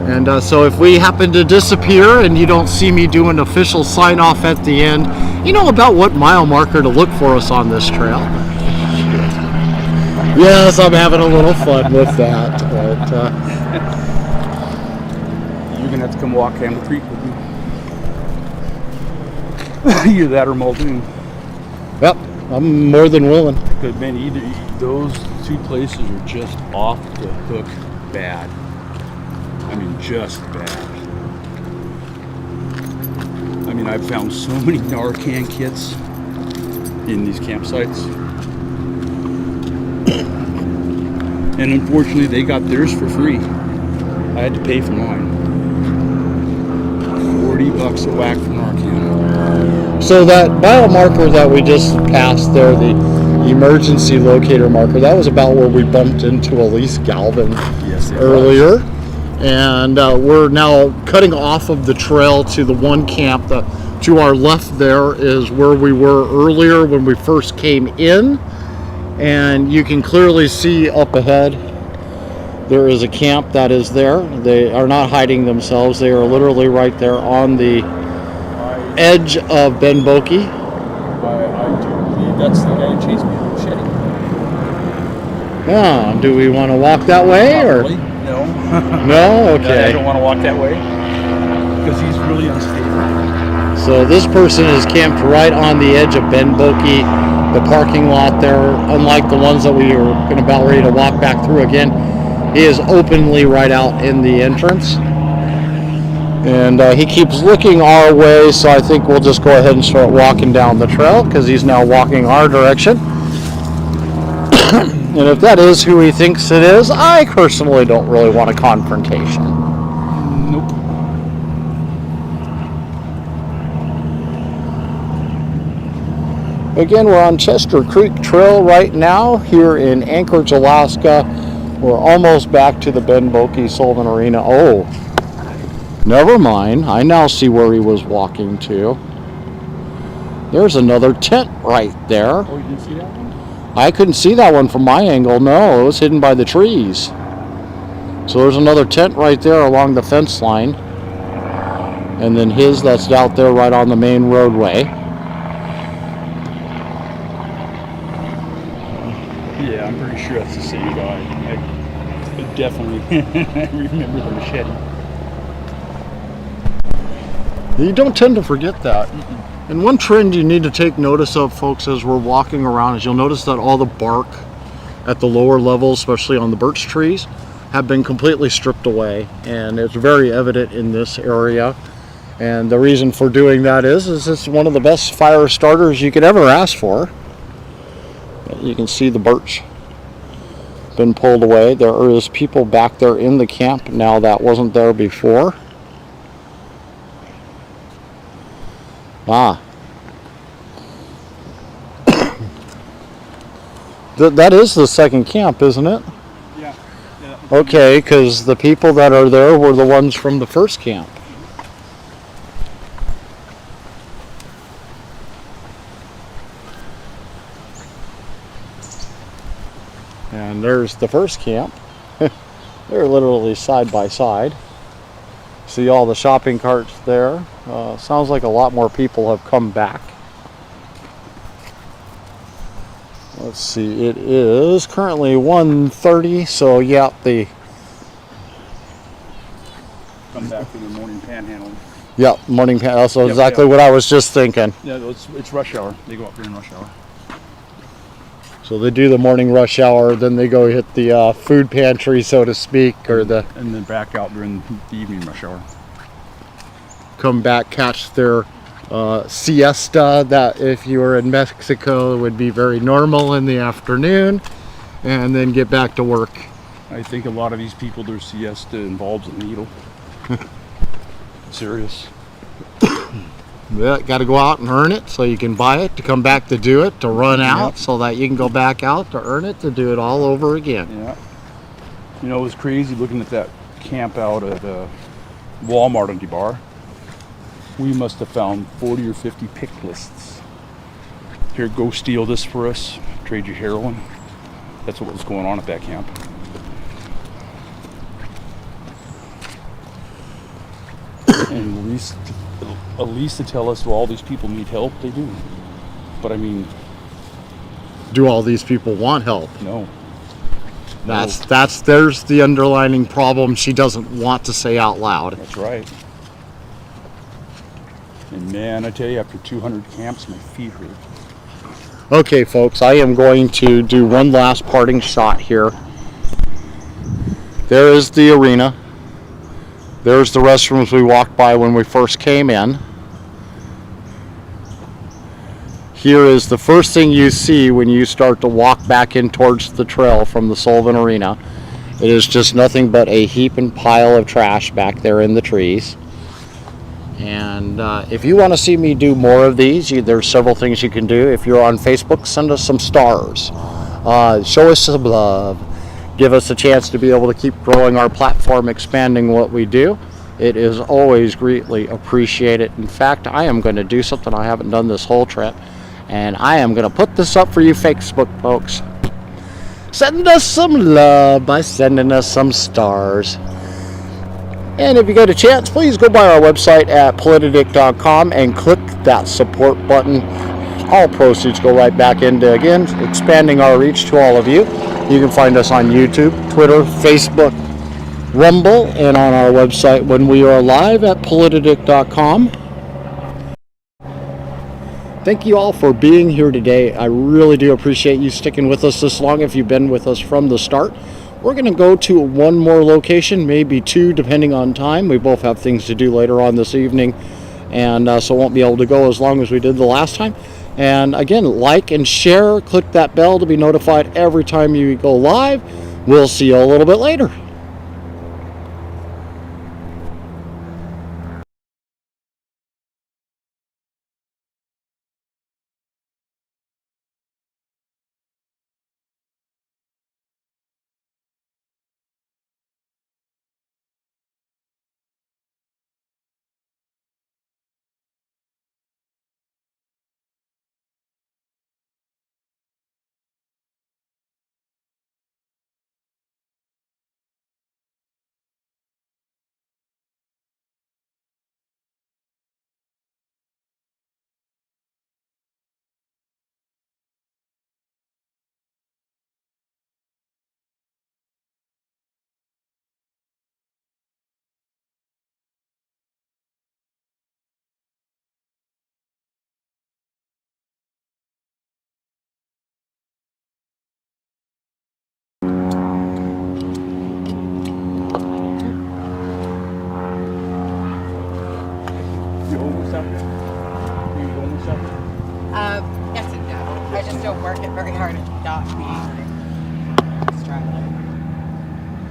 And so if we happen to disappear and you don't see me do an official sign off at the end, you know about what mile marker to look for us on this trail. Yes, I'm having a little fun with that. But, you're going to have to come walk Hamlet Creek with me. Either that or Muldoon. Yep, I'm more than willing. Because, man, those two places are just off the hook bad. I mean, just bad. I mean, I've found so many Narcan kits in these campsites. And unfortunately, they got theirs for free. I had to pay for mine. $40 a whack for Narcan. So that mile marker that we just passed there, the emergency locator marker. That was about where we bumped into Elise Galvin earlier. And we're now cutting off of the trail to the one camp. To our left there is where we were earlier when we first came in. And you can clearly see up ahead, there is a camp that is there. They are not hiding themselves. They are literally right there on the edge of Ben Boki. I do believe that's the guy who chased me with a machete. Oh, do we want to walk that way? Probably. Or No. no? Okay. I don't want to walk that way because he's really unstable. So this person is camped right on the edge of Ben Boki, the parking lot there. Unlike the ones that we are going to about ready to walk back through again, he is openly right out in the entrance. And he keeps looking our way, so I think we'll just go ahead and start walking down the trail because he's now walking our direction. And if that is who he thinks it is, I personally don't really want a confrontation. Nope. Again, we're on Chester Creek Trail right now here in Anchorage, Alaska. We're almost back to the Ben Boki Sullivan Arena. Oh, never mind. I now see where he was walking to. There's another tent right there. Oh, you didn't see that one? I couldn't see that one from my angle. No, it was hidden by the trees. So there's another tent right there along the fence line. And then his that's out there right on the main roadway. Yeah, I'm pretty sure that's the same guy. I definitely remember the machete. You don't tend to forget that. And one trend you need to take notice of, folks, as we're walking around, is you'll notice that all the bark at the lower levels, especially on the birch trees, have been completely stripped away. And it's very evident in this area. And the reason for doing that is it's one of the best fire starters you could ever ask for. You can see the birch been pulled away. There is people back there in the camp now that wasn't there before. Ah. That is the second camp, isn't it? Yeah. Okay, because the people that are there were the ones from the first camp. And there's the first camp. They're literally side by side. See all the shopping carts there. Sounds like a lot more people have come back. Let's see, it is currently 1:30, so yeah, Come back for the morning panhandling. morning pan. That's Yep, exactly what I was just thinking. Yeah, it's rush hour. They go up during rush hour. So they do the morning rush hour, then they go hit the food pantry, so to speak, or and then back out during the evening rush hour. Come back, catch their siesta that if you were in Mexico would be very normal in the afternoon, and then get back to work. I think a lot of these people, their siesta involves a needle. Serious. Yeah, got to go out and earn it so you can buy it, to come back to do it, to run out so that you can go back out to earn it, to do it all over again. Yeah. You know, it was crazy looking at that camp out at Walmart on DeBar. We must have found 40 or 50 pick lists. Here, go steal this for us, trade you heroin. That's what was going on at that camp. And at least to tell us, well, all these people need help, they do. But I mean, Do all these people want help? no. There's the underlining problem she doesn't want to say out loud. That's right. And man, I tell you, after 200 camps, my feet hurt. Okay, folks, I am going to do one last parting shot here. There is the arena. There's the restrooms we walked by when we first came in. Here is the first thing you see when you start to walk back in towards the trail from the Sullivan Arena. It is just nothing but a heap and pile of trash back there in the trees. And if you want to see me do more of these, there's several things you can do. If you're on Facebook, send us some stars. Show us some love. Give us a chance to be able to keep growing our platform, expanding what we do. It is always greatly appreciated. In fact, I am going to do something I haven't done this whole trip, and I am going to put this up for you Facebook folks. Send us some love by sending us some stars. And if you get a chance, please go by our website at Politadick.com and click that support button. All proceeds go right back into, again, expanding our reach to all of you. You can find us on YouTube, Twitter, Facebook, Rumble, and on our website when we are live at Politadick.com. Thank you all for being here today. I really do appreciate you sticking with us this long if you've been with us from the start. We're going to go to one more location, maybe two, depending on time. We both have things to do later on this evening, and so won't be able to go as long as we did the last time. And again, like and share, click that bell to be notified every time you go live. We'll see you a little bit later. Yes and no. I just don't work it very hard at not being struggling.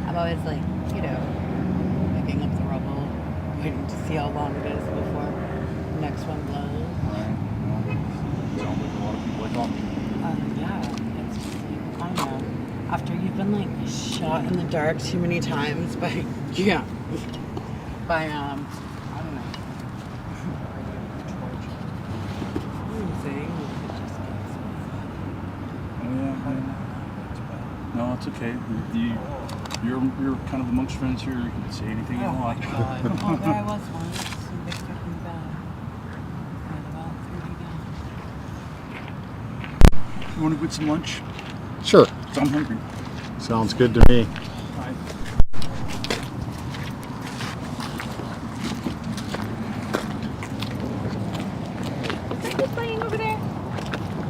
I'm always like, picking up the rubble, waiting to see how long it is before the next one blows. Sounds like a lot of people are talking. Yeah, it's just like, I don't know. After you've been like shot in the dark too many times by, I don't know. No, it's okay. You're kind of amongst friends here. You can say anything you want. God. Oh, there I was once. They took me back. About 30 down. You want to get some lunch? Sure. 'Cause I'm hungry. Sounds good to me. Is that plane over there?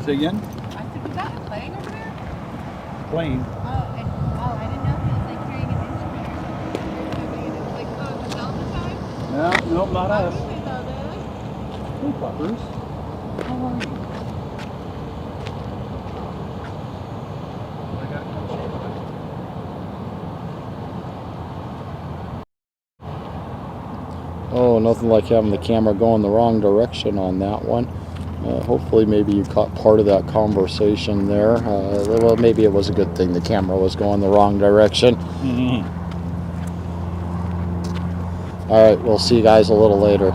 Say again? I said, was that a plane over there? Plane. I didn't know if it was like carrying an instrument or something. It was like, the Delta time? No, not us. We know this. Hey, fuckers. How are you? Oh, nothing like having the camera going the wrong direction on that one. Hopefully maybe you caught part of that conversation there. Well, maybe it was a good thing the camera was going the wrong direction. Mm-hmm. All right, we'll see you guys a little later.